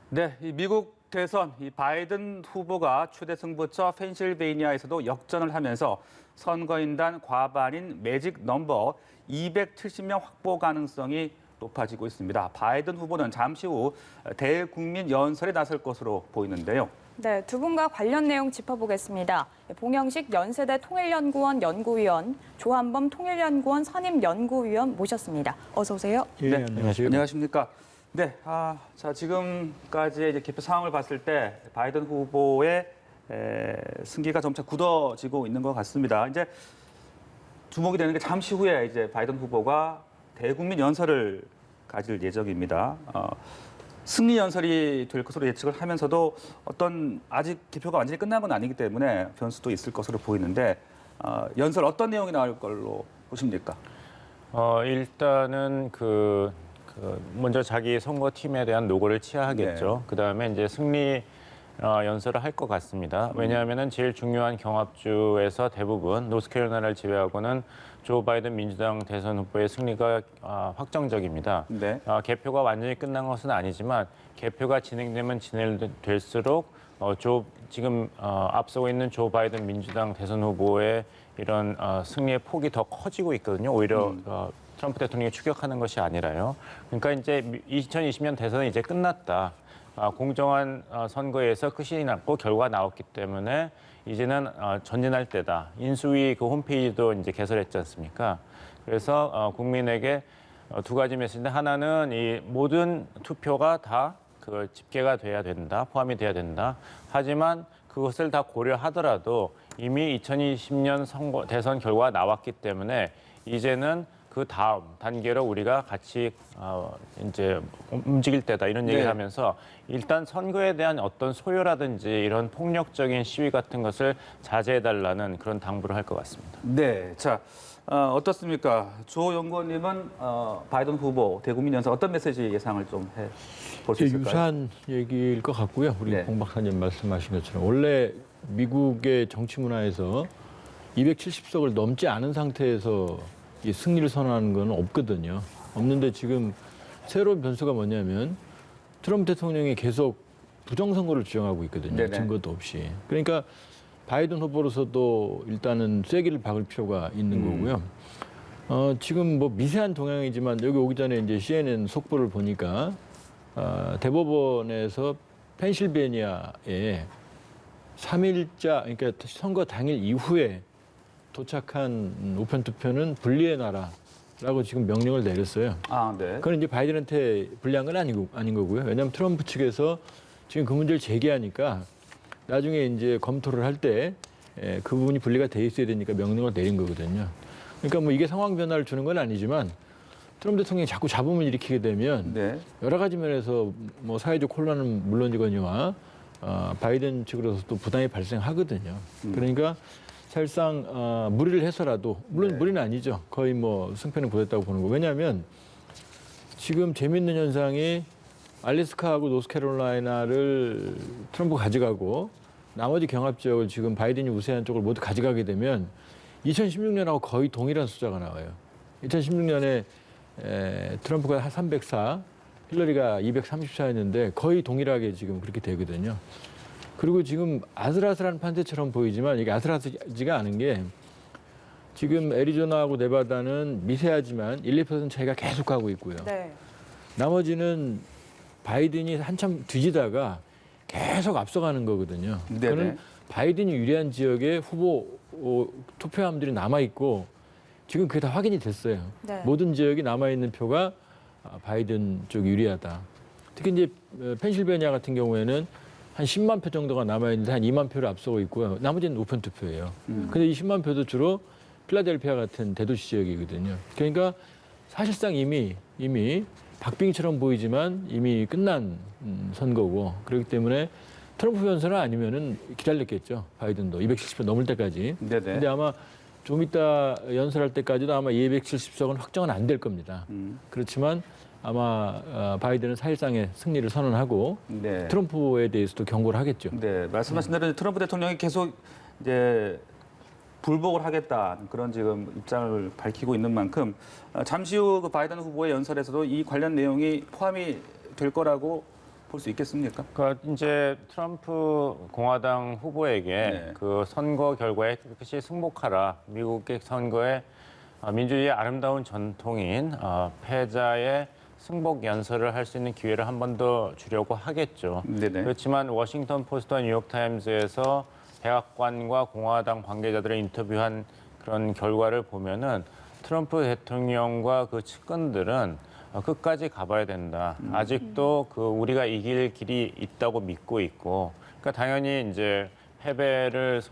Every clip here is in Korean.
네, 이 미국 대선 이 바이든 후보가 최대 승부처 펜실베이니아에서도 역전을 하면서 선거인단 과반인 매직 넘버 270명 확보 가능성이 높아지고 있습니다. 바이든 후보는 잠시 후 대국민 연설에 나설 것으로 보이는데요. 네, 두 분과 관련 내용 짚어보겠습니다. 봉영식 연세대 통일연구원 연구위원, 조한범 통일연구원 선임연구위원 모셨습니다. 어서 오세요. 네, 안녕하세요. 안녕하십니까. 네, 자 지금까지의 이제 개표 상황을 봤을 때 바이든 후보의 승기가 점차 굳어지고 있는 것 같습니다. 이제 주목이 되는 게 잠시 후에 이제 바이든 후보가 대국민 연설을 가질 예정입니다. 승리 연설이 될 것으로 예측을 하면서도 어떤 아직 개표가 완전히 끝난 건 아니기 때문에 변수도 있을 것으로 보이는데 연설 어떤 내용이 나올 걸로 보십니까? 일단은 먼저 자기 선거팀에 대한 노고를 치하하겠죠. 네. 그다음에 이제 승리 연설을 할 것 같습니다. 왜냐하면은 제일 중요한 경합주에서 대부분 노스캐롤라이나를 제외하고는 조 바이든 민주당 대선 후보의 승리가 확정적입니다. 네. 개표가 완전히 끝난 것은 아니지만 개표가 진행되면 진행될수록 지금 앞서고 있는 조 바이든 민주당 대선 후보의 이런 승리의 폭이 더 커지고 있거든요. 오히려 트럼프 대통령이 추격하는 것이 아니라요. 그러니까 이제 2020년 대선은 이제 끝났다. 공정한 선거에서 끝이 났고 결과가 나왔기 때문에 이제는 전진할 때다. 인수위 그 홈페이지도 이제 개설했지 않습니까? 그래서 국민에게 두 가지 메시지인데 하나는 이 모든 투표가 다 그 집계가 돼야 된다, 포함이 돼야 된다. 하지만 그것을 다 고려하더라도 이미 2020년 대선 결과가 나왔기 때문에 이제는 그 다음 단계로 우리가 같이 이제 움직일 때다 이런 얘기를 하면서 일단 선거에 대한 어떤 소요라든지 이런 폭력적인 시위 같은 것을 자제해달라는 그런 당부를 할 것 같습니다. 네, 자 어떻습니까? 조 연구원님은 바이든 후보 대국민 연설 어떤 메시지 예상을 좀 해 볼 수 있을까요? 유사한 얘기일 것 같고요. 우리 봉 박사님 말씀하신 것처럼 원래 미국의 정치 문화에서 270석을 넘지 않은 상태에서 이 승리를 선언하는 건 없거든요. 없는데 지금 새로운 변수가 뭐냐면 트럼프 대통령이 계속 부정선거를 주장하고 있거든요. 네네. 증거도 없이. 그러니까 바이든 후보로서도 일단은 쐐기를 박을 필요가 있는 거고요. 지금 뭐 미세한 동향이지만 여기 오기 전에 이제 CNN 속보를 보니까 대법원에서 펜실베니아에 3일자, 그러니까 선거 당일 이후에 도착한 우편 투표는 분리해놔라라고 지금 명령을 내렸어요. 네. 그건 이제 바이든한테 불리한 건 아닌 거고요. 왜냐하면 트럼프 측에서 지금 그 문제를 제기하니까 나중에 이제 검토를 할 때 그 부분이 분리가 돼 있어야 되니까 명령을 내린 거거든요. 그러니까 뭐 이게 상황 변화를 주는 건 아니지만 트럼프 대통령이 자꾸 잡음을 일으키게 되면 여러 가지 면에서 뭐 사회적 혼란은 물론이거니와 바이든 측으로서 또 부담이 발생하거든요. 그러니까 사실상 무리를 해서라도 물론 무리는 아니죠. 거의 뭐 승패는 보였다고 보는 거. 왜냐하면 지금 재밌는 현상이 알래스카하고 노스캐롤라이나를 트럼프가 가져가고 나머지 경합 지역을 지금 바이든이 우세한 쪽을 모두 가져가게 되면 2016년하고 거의 동일한 숫자가 나와요. 2016년에 트럼프가 304, 힐러리가 234였는데 거의 동일하게 지금 그렇게 되거든요. 그리고 지금 아슬아슬한 판세처럼 보이지만 이게 아슬아슬하지가 않은 게 지금 애리조나하고 네바다는 미세하지만 1, 2% 차이가 계속 가고 있고요. 네. 나머지는 바이든이 한참 뒤지다가 계속 앞서가는 거거든요. 그는 바이든이 유리한 지역에 후보 투표함들이 남아있고 지금 그게 다 확인이 됐어요. 네. 모든 지역이 남아있는 표가 바이든 쪽 유리하다. 특히 이제 펜실베니아 같은 경우에는 한 10만 표 정도가 남아있는데 한 2만 표를 앞서고 있고요. 나머지는 우편 투표예요. 근데 이 10만 표도 주로 필라델피아 같은 대도시 지역이거든요. 그러니까 사실상 이미 박빙처럼 보이지만 이미 끝난 선거고 그렇기 때문에 트럼프 연설은 아니면은 기다렸겠죠. 바이든도 270표 넘을 때까지. 근데 아마 좀 이따 연설할 때까지도 아마 270석은 확정은 안 될 겁니다. 그렇지만 아마 바이든은 사실상의 승리를 선언하고 트럼프에 대해서도 경고를 하겠죠. 네, 말씀하신 대로 트럼프 대통령이 계속 이제 불복을 하겠다 그런 지금 입장을 밝히고 있는 만큼 잠시 후 그 바이든 후보의 연설에서도 이 관련 내용이 포함이 될 거라고 볼 수 있겠습니까? 그 이제 트럼프 공화당 후보에게 네. 그 선거 결과에 끝이 승복하라. 미국의 선거에 민주주의의 아름다운 전통인 패자의 승복 연설을 할 수 있는 기회를 한 번 더 주려고 하겠죠. 네네. 그렇지만 워싱턴 포스트와 뉴욕 타임즈에서 백악관과 공화당 관계자들을 인터뷰한 그런 결과를 보면은 트럼프 대통령과 그 측근들은 끝까지 가봐야 된다. 아직도 그 우리가 이길 길이 있다고 믿고 있고, 그러니까 당연히 이제 패배를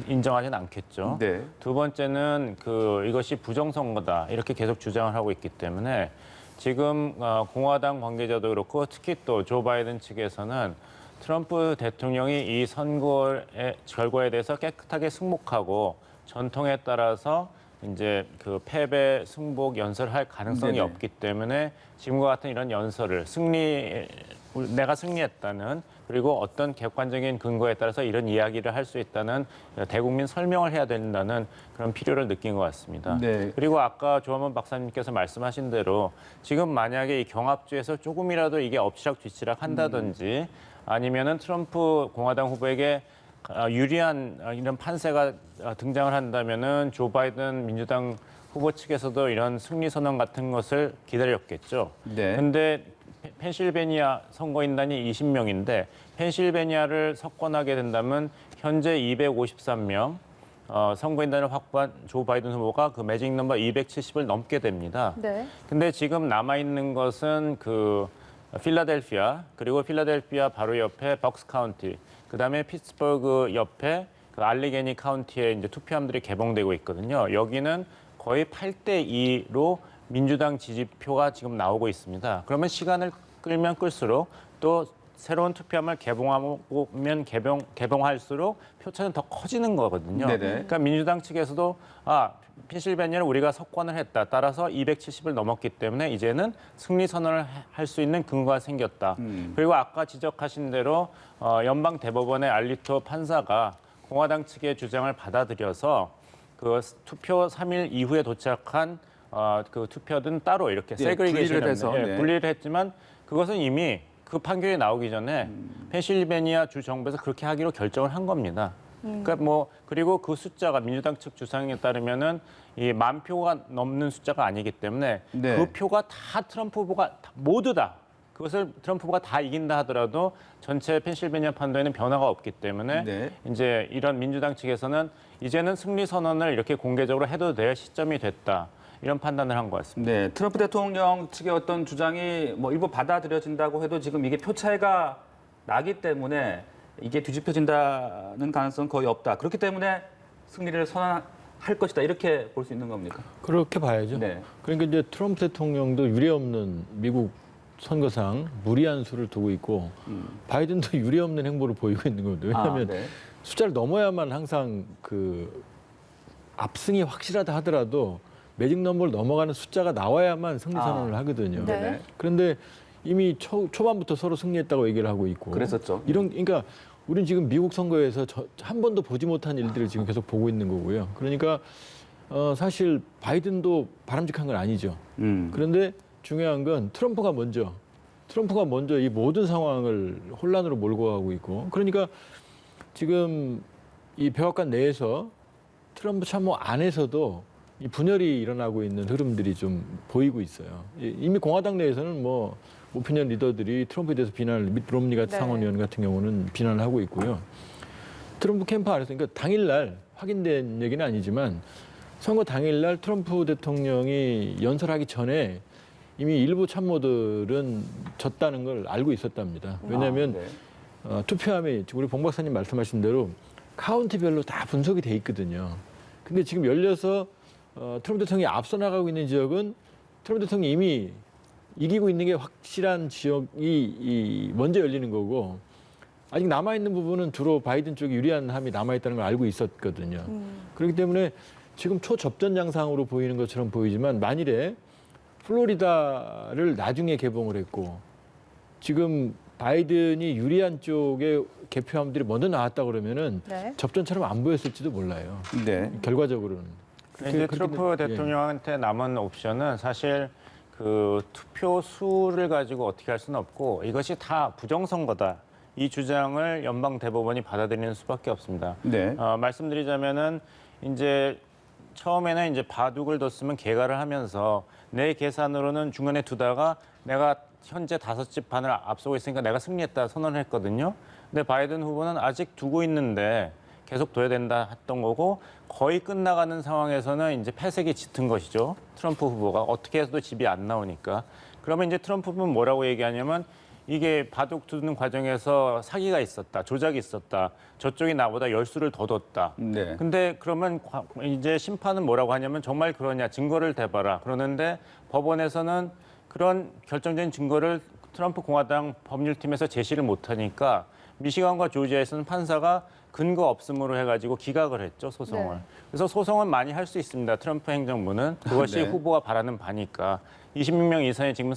인정하지는 않겠죠. 네. 두 번째는 그 이것이 부정선거다 이렇게 계속 주장을 하고 있기 때문에 지금 공화당 관계자도 그렇고 특히 또 조 바이든 측에서는 트럼프 대통령이 이 선거의 결과에 대해서 깨끗하게 승복하고 전통에 따라서 이제 그 패배 승복 연설을 할 가능성이 네네. 없기 때문에 지금과 같은 이런 연설을 내가 승리했다는 그리고 어떤 객관적인 근거에 따라서 이런 이야기를 할 수 있다는 대국민 설명을 해야 된다는 그런 필요를 느낀 것 같습니다. 네. 그리고 아까 조한원 박사님께서 말씀하신 대로 지금 만약에 이 경합주에서 조금이라도 이게 엎치락뒤치락 한다든지 아니면은 트럼프 공화당 후보에게 유리한 이런 판세가 등장을 한다면은 조 바이든 민주당 후보 측에서도 이런 승리 선언 같은 것을 기다렸겠죠. 네. 근데 펜실베니아 선거인단이 20명인데 펜실베니아를 석권하게 된다면 현재 253명 선거인단을 확보한 조 바이든 후보가 그 매직 넘버 270을 넘게 됩니다. 네. 근데 지금 남아 있는 것은 그 필라델피아 그리고 필라델피아 바로 옆에 벅스 카운티 그다음에 피츠버그 옆에 그 알리게니 카운티에 이제 투표함들이 개봉되고 있거든요. 여기는 거의 8대 2로 민주당 지지표가 지금 나오고 있습니다. 그러면 시간을 끌면 끌수록 또 새로운 투표함을 개봉하면 개봉할수록 표차는 더 커지는 거거든요. 네네. 그러니까 민주당 측에서도 펜실베니아를 우리가 석권을 했다. 따라서 270을 넘었기 때문에 이제는 승리 선언을 할 수 있는 근거가 생겼다. 그리고 아까 지적하신 대로 연방 대법원의 알리토 판사가 공화당 측의 주장을 받아들여서 그 투표 3일 이후에 도착한 그 투표든 따로 이렇게 네, 세그리게이션을 분리를 해서, 네. 분리를 했지만 그것은 이미 그 판결이 나오기 전에 펜실베니아 주 정부에서 그렇게 하기로 결정을 한 겁니다. 그러니까 뭐 그리고 그 숫자가 민주당 측 주장에 따르면은 이 10,000표가 넘는 숫자가 아니기 때문에 네. 그 표가 다 트럼프 후보가 모두 다 그것을 트럼프 후보가 다 이긴다 하더라도 전체 펜실베니아 판도에는 변화가 없기 때문에 네. 이제 이런 민주당 측에서는 이제는 승리 선언을 이렇게 공개적으로 해도 될 시점이 됐다. 이런 판단을 한 것 같습니다. 네, 트럼프 대통령 측의 어떤 주장이 뭐 일부 받아들여진다고 해도 지금 이게 표 차이가 나기 때문에 이게 뒤집혀진다는 가능성은 거의 없다. 그렇기 때문에 승리를 선언할 것이다. 이렇게 볼 수 있는 겁니까? 그렇게 봐야죠. 네. 그러니까 이제 트럼프 대통령도 유례없는 미국 선거상 무리한 수를 두고 있고 바이든도 유례없는 행보를 보이고 있는 거거든요. 왜냐하면 네. 숫자를 넘어야만 항상 그 압승이 확실하다 하더라도 매직 넘버를 넘어가는 숫자가 나와야만 승리 선언을 하거든요. 네. 그런데 이미 초반부터 서로 승리했다고 얘기를 하고 있고 그랬었죠. 그러니까 우리는 지금 미국 선거에서 한 번도 보지 못한 일들을 지금 계속 보고 있는 거고요. 그러니까 사실 바이든도 바람직한 건 아니죠. 그런데 중요한 건 트럼프가 먼저 이 모든 상황을 혼란으로 몰고 가고 있고 그러니까 지금 이 백악관 내에서 트럼프 참모 안에서도 이 분열이 일어나고 있는 흐름들이 좀 보이고 있어요. 이미 공화당 내에서는 뭐 오피니언 리더들이 트럼프에 대해서 비난을 밋 롬니 같은 네. 상원의원 같은 경우는 비난을 하고 있고요. 트럼프 캠프 안에서 그러니까 당일날 확인된 얘기는 아니지만 선거 당일날 트럼프 대통령이 연설하기 전에 이미 일부 참모들은 졌다는 걸 알고 있었답니다. 왜냐하면 투표함이 우리 봉 박사님 말씀하신 대로 카운티별로 다 분석이 돼 있거든요. 근데 지금 열려서 트럼프 대통령이 앞서 나가고 있는 지역은 트럼프 대통령이 이미 이기고 있는 게 확실한 지역이 먼저 열리는 거고 아직 남아있는 부분은 주로 바이든 쪽이 유리한 함이 남아있다는 걸 알고 있었거든요. 그렇기 때문에 지금 초접전 양상으로 보이는 것처럼 보이지만 만일에 플로리다를 나중에 개봉을 했고 지금 바이든이 유리한 쪽의 개표함들이 먼저 나왔다 그러면은 네. 접전처럼 안 보였을지도 몰라요. 네. 결과적으로는. 이제 트럼프 예. 대통령한테 남은 옵션은 사실 그 투표 수를 가지고 어떻게 할 수는 없고 이것이 다 부정선거다. 이 주장을 연방 대법원이 받아들이는 수밖에 없습니다. 네. 말씀드리자면은 이제 처음에는 이제 바둑을 뒀으면 개가를 하면서 내 계산으로는 중간에 두다가 내가 현재 5집 반을 앞서고 있으니까 내가 승리했다 선언을 했거든요. 근데 바이든 후보는 아직 두고 있는데 계속 둬야 된다 했던 거고 거의 끝나가는 상황에서는 이제 패색이 짙은 것이죠. 트럼프 후보가 어떻게 해서도 집이 안 나오니까. 그러면 이제 트럼프 후보는 뭐라고 얘기하냐면 이게 바둑 두는 과정에서 사기가 있었다, 조작이 있었다. 저쪽이 나보다 열수를 더 뒀다. 네. 근데 그러면 이제 심판은 뭐라고 하냐면 정말 그러냐 증거를 대봐라. 그러는데 법원에서는 그런 결정적인 증거를 트럼프 공화당 법률팀에서 제시를 못하니까 미시간과 조지아에서는 판사가 근거 없음으로 해가지고 기각을 했죠, 소송을. 네. 그래서 소송은 많이 할 수 있습니다. 트럼프 행정부는. 그것이 네. 후보가 바라는 바니까. 26명 이상의 지금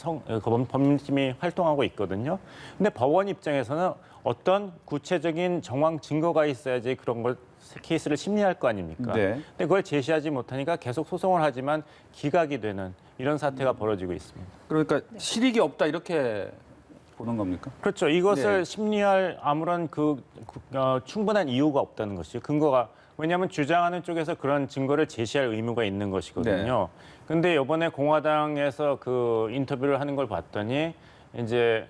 법률팀이 활동하고 있거든요. 근데 법원 입장에서는 어떤 구체적인 정황 증거가 있어야지 그런 걸 케이스를 심리할 거 아닙니까? 네. 근데 그걸 제시하지 못하니까 계속 소송을 하지만 기각이 되는 이런 사태가 벌어지고 있습니다. 그러니까 실익이 없다 이렇게 보는 겁니까? 그렇죠. 이것을 네. 심리할 아무런 충분한 이유가 없다는 것이죠. 근거가 왜냐하면 주장하는 쪽에서 그런 증거를 제시할 의무가 있는 것이거든요. 근데 이번에 공화당에서 그 인터뷰를 하는 걸 봤더니 이제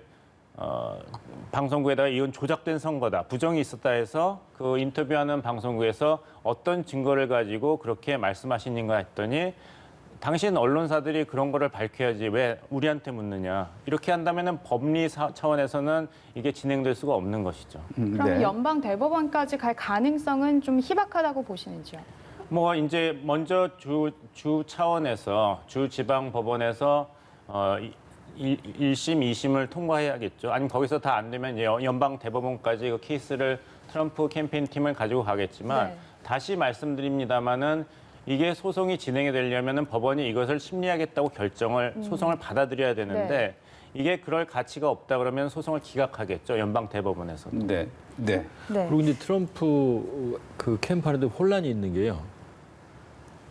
방송국에다가 이건 조작된 선거다, 부정이 있었다 해서 그 인터뷰하는 방송국에서 어떤 증거를 가지고 그렇게 말씀하시는가 했더니 당신 언론사들이 그런 거를 밝혀야지 왜 우리한테 묻느냐. 이렇게 한다면은 법리 차원에서는 이게 진행될 수가 없는 것이죠. 그럼 네. 연방 연방 대법원까지 갈 가능성은 좀 희박하다고 보시는지요? 뭐 이제 먼저 주 차원에서 주 지방 법원에서 1심, 2심을 통과해야겠죠. 아니면 거기서 다 안 되면 이제 연방 대법원까지 그 케이스를 트럼프 캠페인 팀을 가지고 가겠지만 네. 다시 말씀드립니다마는 이게 소송이 진행이 되려면은 법원이 이것을 심리하겠다고 소송을 받아들여야 되는데 네. 이게 그럴 가치가 없다 그러면 소송을 기각하겠죠. 연방 대법원에서. 네. 네. 네. 그리고 이제 트럼프 그 캠프하는데 혼란이 있는 게요.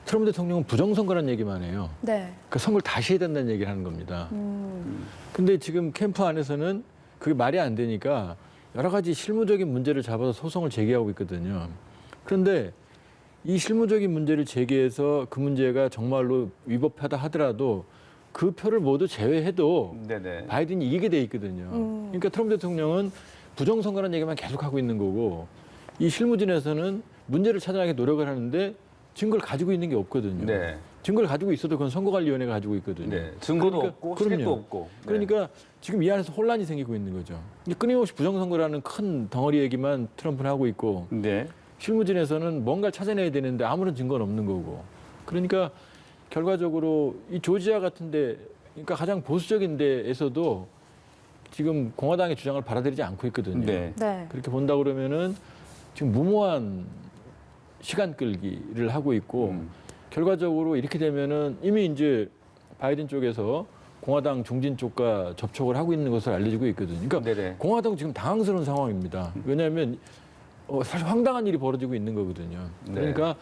트럼프 대통령은 부정선거라는 얘기만 해요. 네. 그 선거를 다시 해야 된다는 얘기를 하는 겁니다. 근데 지금 캠프 안에서는 그게 말이 안 되니까 여러 가지 실무적인 문제를 잡아서 소송을 제기하고 있거든요. 그런데 이 실무적인 문제를 제기해서 그 문제가 정말로 위법하다 하더라도 그 표를 모두 제외해도 네네. 바이든이 이기게 돼 있거든요. 그러니까 트럼프 대통령은 부정선거라는 얘기만 계속하고 있는 거고 이 실무진에서는 문제를 찾아내기 노력을 하는데 증거를 가지고 있는 게 없거든요. 네. 증거를 가지고 있어도 그건 선거관리위원회가 가지고 있거든요. 네. 증거도 그러니까, 없고 그럼요. 실익도 없고. 네. 그러니까 지금 이 안에서 혼란이 생기고 있는 거죠. 끊임없이 부정선거라는 큰 덩어리 얘기만 트럼프는 하고 있고 네. 실무진에서는 뭔가를 찾아내야 되는데 아무런 증거는 없는 거고. 그러니까 결과적으로 이 조지아 같은데, 그러니까 가장 보수적인 데에서도 지금 공화당의 주장을 받아들이지 않고 있거든요. 네. 네. 그렇게 본다 그러면은 지금 무모한 시간 끌기를 하고 있고 결과적으로 이렇게 되면은 이미 이제 바이든 쪽에서 공화당 중진 쪽과 접촉을 하고 있는 것을 알려지고 있거든요. 그러니까 네네. 공화당 지금 당황스러운 상황입니다. 왜냐하면 사실 황당한 일이 벌어지고 있는 거거든요. 네. 그러니까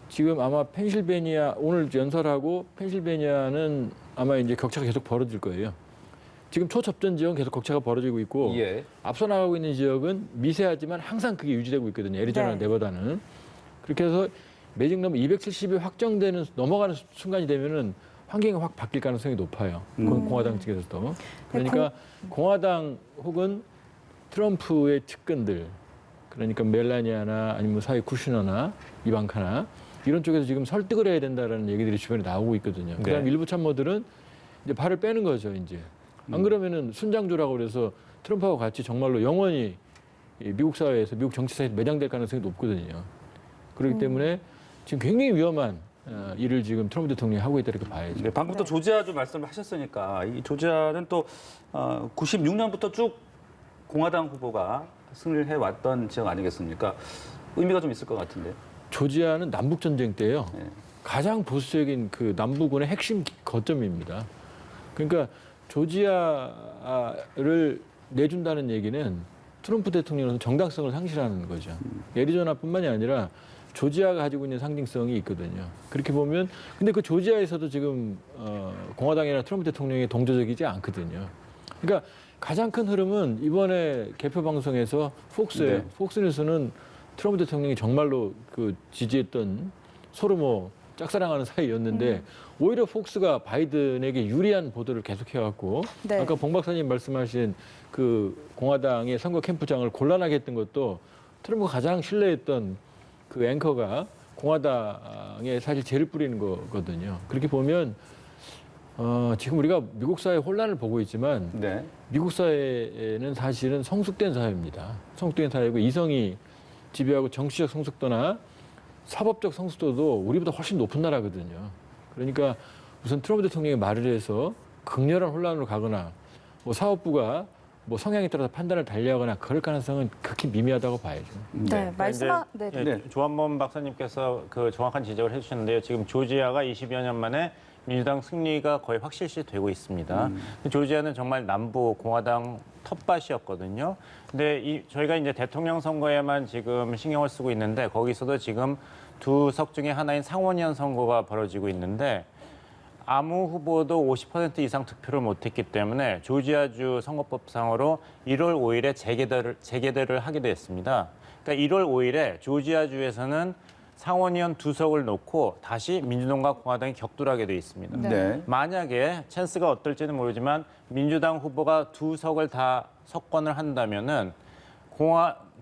지금 아마 펜실베니아 오늘 연설하고 펜실베니아는 아마 이제 격차가 계속 벌어질 거예요. 지금 초접전 지역은 계속 격차가 벌어지고 있고 예. 앞서 나가고 있는 지역은 미세하지만 항상 그게 유지되고 있거든요. 애리조나, 네. 네바다는. 그렇게 해서 매직 넘버 270이 확정되는 넘어가는 순간이 되면은 환경이 확 바뀔 가능성이 높아요. 공화당 측에서도. 그러니까 공화당 혹은 트럼프의 측근들, 그러니까 멜라니아나 아니면 사회 쿠시너나 이방카나 이런 쪽에서 지금 설득을 해야 된다라는 얘기들이 주변에 나오고 있거든요. 그다음 네. 일부 참모들은 이제 발을 빼는 거죠, 이제. 안 그러면은 순장조라고 그래서 트럼프하고 같이 정말로 영원히 이 미국 사회에서 미국 정치 사회에서 매장될 가능성이 높거든요. 그렇기 때문에 지금 굉장히 위험한 일을 지금 트럼프 대통령이 하고 있다 이렇게 봐야죠. 네, 방금 또 조지아주 말씀을 하셨으니까 이 조지아는 또 96년부터 쭉 공화당 후보가 승리를 해왔던 지역 아니겠습니까? 의미가 좀 있을 것 같은데. 조지아는 남북 전쟁 때요. 네. 가장 보수적인 그 남부군의 핵심 거점입니다. 그러니까 조지아를 내준다는 얘기는 트럼프 대통령은 정당성을 상실하는 거죠. 애리조나뿐만이 아니라 조지아가 가지고 있는 상징성이 있거든요. 그렇게 보면 근데 그 조지아에서도 지금 공화당이나 트럼프 대통령이 동조적이지 않거든요. 그러니까 가장 큰 흐름은 이번에 개표 방송에서 폭스예요. 네. 폭스뉴스는 트럼프 대통령이 정말로 그 지지했던 서로 뭐 짝사랑하는 사이였는데 오히려 폭스가 바이든에게 유리한 보도를 계속해왔고 네. 아까 봉 박사님 말씀하신 그 공화당의 선거 캠프장을 곤란하게 했던 것도 트럼프가 가장 신뢰했던 그 앵커가 공화당에 사실 죄를 뿌리는 거거든요. 그렇게 보면 지금 우리가 미국 사회 혼란을 보고 있지만 네. 미국 사회는 사실은 성숙된 사회입니다. 성숙된 사회고 이성이 지배하고 정치적 성숙도나 사법적 성숙도도 우리보다 훨씬 높은 나라거든요. 그러니까 우선 트럼프 대통령이 말을 해서 극렬한 혼란으로 가거나 뭐 사법부가 뭐 성향에 따라서 판단을 달리하거나 그럴 가능성은 극히 미미하다고 봐야죠. 네, 네. 네. 예, 조한범 박사님께서 그 정확한 지적을 해주셨는데요. 지금 조지아가 20여 년 만에 민주당 승리가 거의 확실시 되고 있습니다. 조지아는 정말 남부 공화당 텃밭이었거든요. 근데 저희가 이제 대통령 선거에만 지금 신경을 쓰고 있는데 거기서도 지금 두 석 중에 하나인 상원의원 선거가 벌어지고 있는데 아무 후보도 50% 이상 득표를 못했기 때문에 조지아주 선거법상으로 1월 5일에 재개대를 하게 됐습니다. 그러니까 1월 5일에 조지아주에서는 상원의원 2석을 놓고 다시 민주당과 공화당이 격돌하게 돼 있습니다. 네. 만약에 찬스가 어떨지는 모르지만 민주당 후보가 2석을 다 석권을 한다면은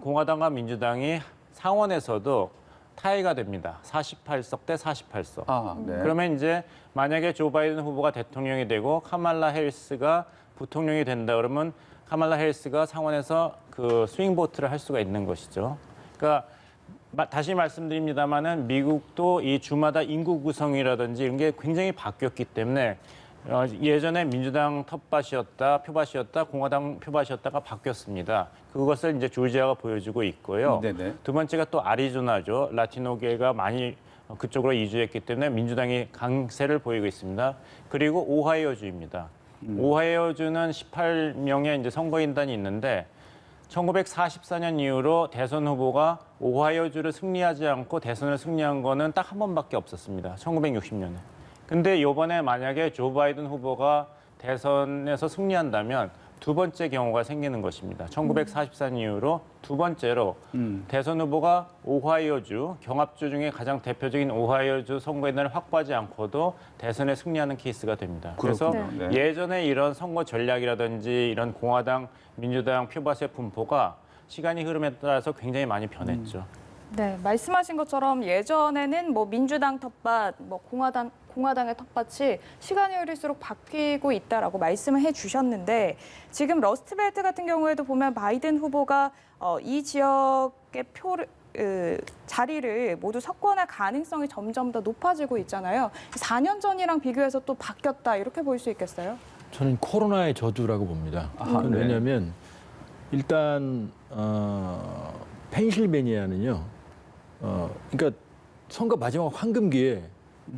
공화당과 민주당이 상원에서도 타이가 됩니다. 48석 대 48석. 아, 네. 그러면 이제 만약에 조 바이든 후보가 대통령이 되고 카말라 해리스가 부통령이 된다 그러면 카말라 해리스가 상원에서 그 스윙 보트를 할 수가 있는 것이죠. 그러니까 다시 말씀드립니다만은 미국도 이 주마다 인구 구성이라든지 이런 게 굉장히 바뀌었기 때문에 예전에 민주당 텃밭이었다, 표밭이었다, 공화당 표밭이었다가 바뀌었습니다. 그것을 이제 조지아가 보여주고 있고요. 네네. 두 번째가 또 아리조나죠. 라티노계가 많이 그쪽으로 이주했기 때문에 민주당이 강세를 보이고 있습니다. 그리고 오하이오주입니다. 오하이오주는 18명의 이제 선거인단이 있는데 1944년 이후로 대선 후보가 오하이오주를 승리하지 않고 대선을 승리한 거는 딱 한 번밖에 없었습니다. 1960년에. 근데 이번에 만약에 조 바이든 후보가 대선에서 승리한다면 두 번째 경우가 생기는 것입니다. 1944년 이후로 두 번째로 대선 후보가 오하이오주, 경합주 중에 가장 대표적인 오하이오주 선거인단을 확보하지 않고도 대선에 승리하는 케이스가 됩니다. 그래서 그렇군요. 네. 예전에 이런 선거 전략이라든지 이런 공화당, 민주당 표밭의 분포가 시간이 흐름에 따라서 굉장히 많이 변했죠. 네, 말씀하신 것처럼 예전에는 뭐 민주당 텃밭, 뭐 공화당의 텃밭이 시간이 흐를수록 바뀌고 있다라고 말씀을 해주셨는데 지금 러스트벨트 같은 경우에도 보면 바이든 후보가 이 지역의 자리를 모두 석권할 가능성이 점점 더 높아지고 있잖아요. 4년 전이랑 비교해서 또 바뀌었다 이렇게 볼 수 있겠어요? 저는 코로나의 저주라고 봅니다. 그건 네. 왜냐하면 일단 펜실베니아는요. 그러니까 선거 마지막 황금기에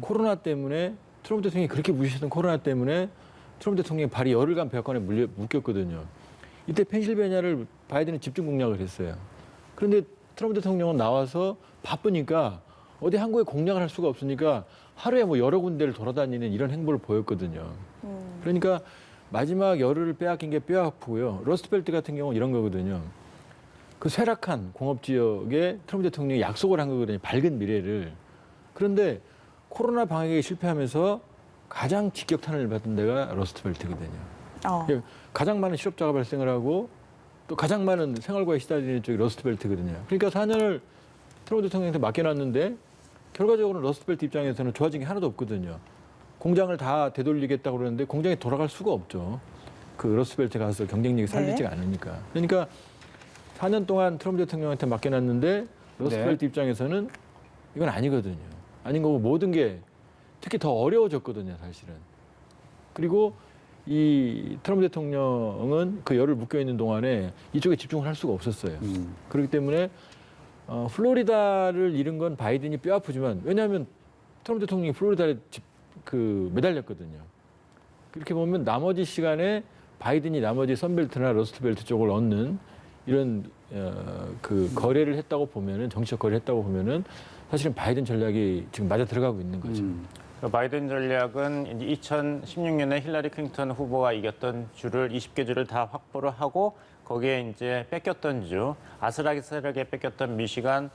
코로나 때문에 트럼프 대통령이 그렇게 무시했던 코로나 때문에 트럼프 대통령이 발이 열흘간 백악관에 묶였거든요. 이때 펜실베니아를 바이든이 집중 공략을 했어요. 그런데 트럼프 대통령은 나와서 바쁘니까 어디 한국에 공략을 할 수가 없으니까 하루에 뭐 여러 군데를 돌아다니는 이런 행보를 보였거든요. 그러니까 마지막 열흘을 빼앗긴 게 뼈 아프고요. 러스트벨트 같은 경우는 이런 거거든요. 그 쇠락한 공업 지역에 트럼프 대통령이 약속을 한 거거든요. 밝은 미래를. 그런데 코로나 방역에 실패하면서 가장 직격탄을 받은 데가 러스트벨트거든요. 가장 많은 실업자가 발생을 하고 또 가장 많은 생활고에 시달리는 쪽이 러스트벨트거든요. 그러니까 4년을 트럼프 대통령한테 맡겨놨는데 결과적으로 러스트벨트 입장에서는 좋아진 게 하나도 없거든요. 공장을 다 되돌리겠다고 그러는데 공장에 돌아갈 수가 없죠. 그 러스트벨트 가서 경쟁력이 살리지가 않으니까. 그러니까 4년 동안 트럼프 대통령한테 맡겨놨는데 러스트벨트 입장에서는 이건 아니거든요. 아닌 거고 모든 게 특히 더 어려워졌거든요, 사실은. 그리고 이 트럼프 대통령은 그 열을 묶여있는 동안에 이쪽에 집중을 할 수가 없었어요. 그렇기 때문에 플로리다를 잃은 건 바이든이 뼈 아프지만 왜냐하면 트럼프 대통령이 플로리다에 매달렸거든요. 그렇게 보면 나머지 시간에 바이든이 나머지 선벨트나 러스트벨트 쪽을 얻는 이런 그 거래를 했다고 보면은 정치적 거래를 했다고 보면은 사실은 바이든 전략이 지금 맞아 들어가고 있는 거죠. 바이든 전략은 이제 2016년에 힐러리 클린턴 후보가 이겼던 주를 20개 주를 다 확보를 하고 거기에 이제 뺏겼던 주, 아슬아슬하게 뺏겼던 미시간,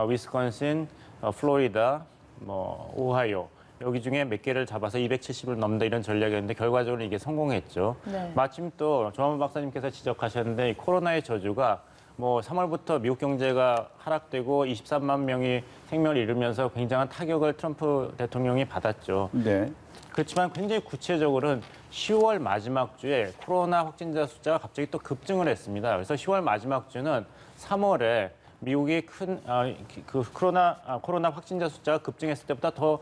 위스콘신, 플로리다, 뭐 오하이오 여기 중에 몇 개를 잡아서 270을 넘는다 이런 전략이었는데 결과적으로 이게 성공했죠. 네. 마침 또 조한번 박사님께서 지적하셨는데 이 코로나의 저주가 뭐 3월부터 미국 경제가 하락되고 23만 명이 생명을 잃으면서 굉장한 타격을 트럼프 대통령이 받았죠. 네. 그렇지만 굉장히 구체적으로는 10월 마지막 주에 코로나 확진자 숫자가 갑자기 또 급증을 했습니다. 그래서 10월 마지막 주는 3월에 미국이 큰 코로나 확진자 숫자가 급증했을 때보다 더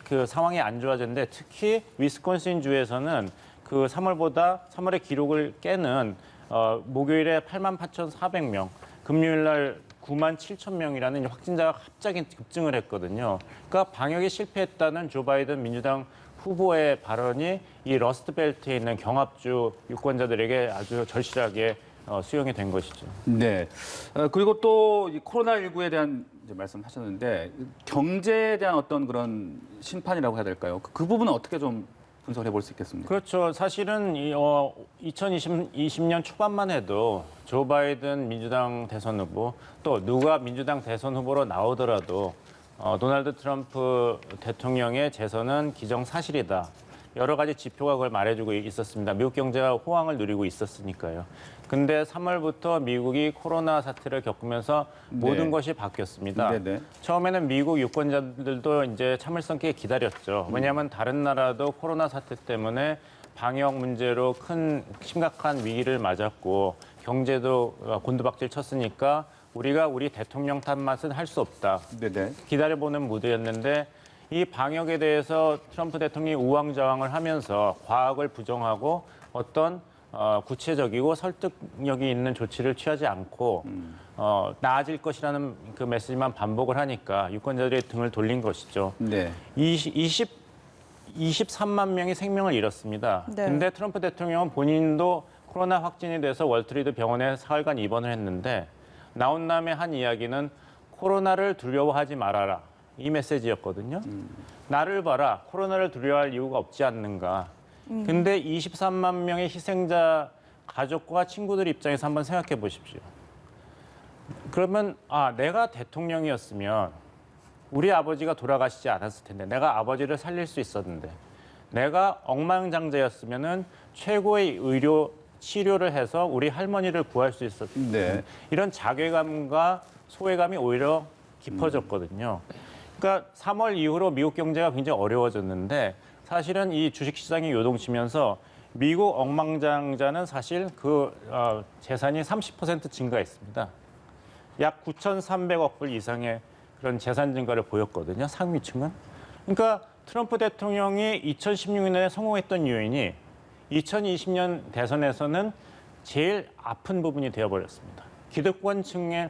그 상황이 안 좋아졌는데 특히 위스콘신 주에서는 그 3월의 기록을 깨는 목요일에 88,400명, 금요일 날 97,000명이라는 확진자가 갑자기 급증을 했거든요. 그러니까 방역에 실패했다는 조 바이든 민주당 후보의 발언이 이 러스트벨트에 있는 경합주 유권자들에게 아주 절실하게 수용이 된 것이죠. 네. 그리고 또 이 코로나19에 대한 이제 말씀하셨는데 경제에 대한 어떤 그런 심판이라고 해야 될까요? 그 부분은 어떻게 좀 분석해 볼 수 있겠습니까? 그렇죠. 사실은 2020년 초반만 해도 조 바이든 민주당 대선 후보 또 누가 민주당 대선 후보로 나오더라도 도널드 트럼프 대통령의 재선은 기정사실이다. 여러 가지 지표가 그걸 말해주고 있었습니다. 미국 경제가 호황을 누리고 있었으니까요. 근데 3월부터 미국이 코로나 사태를 겪으면서 모든 네. 것이 바뀌었습니다. 네네. 처음에는 미국 유권자들도 이제 참을성 있게 기다렸죠. 왜냐하면 다른 나라도 코로나 사태 때문에 방역 문제로 큰 심각한 위기를 맞았고 경제도 곤두박질 쳤으니까 우리가 우리 대통령 탓만 할 수 없다. 네네. 기다려보는 무드였는데 이 방역에 대해서 트럼프 대통령이 우왕좌왕을 하면서 과학을 부정하고 어떤 구체적이고 설득력이 있는 조치를 취하지 않고 나아질 것이라는 그 메시지만 반복을 하니까 유권자들의 등을 돌린 것이죠. 네. 23만 명이 생명을 잃었습니다. 네. 근데 트럼프 대통령은 본인도 코로나 확진이 돼서 월트리드 병원에 사흘간 입원을 했는데 나온 다음에 한 이야기는 코로나를 두려워하지 말아라. 이 메시지였거든요. 나를 봐라. 코로나를 두려워할 이유가 없지 않는가. 근데 23만 명의 희생자 가족과 친구들 입장에서 한번 생각해 보십시오. 그러면 내가 대통령이었으면 우리 아버지가 돌아가시지 않았을 텐데 내가 아버지를 살릴 수 있었는데 내가 억만장자였으면은 최고의 의료 치료를 해서 우리 할머니를 구할 수 있었을 텐데 네. 이런 자괴감과 소외감이 오히려 깊어졌거든요. 그러니까 3월 이후로 미국 경제가 굉장히 어려워졌는데 사실은 이 주식시장이 요동치면서 미국 억만장자는 사실 그 재산이 30% 증가했습니다. 약 9,300억 불 이상의 그런 재산 증가를 보였거든요. 상위층은. 그러니까 트럼프 대통령이 2016년에 성공했던 요인이 2020년 대선에서는 제일 아픈 부분이 되어버렸습니다. 기득권층에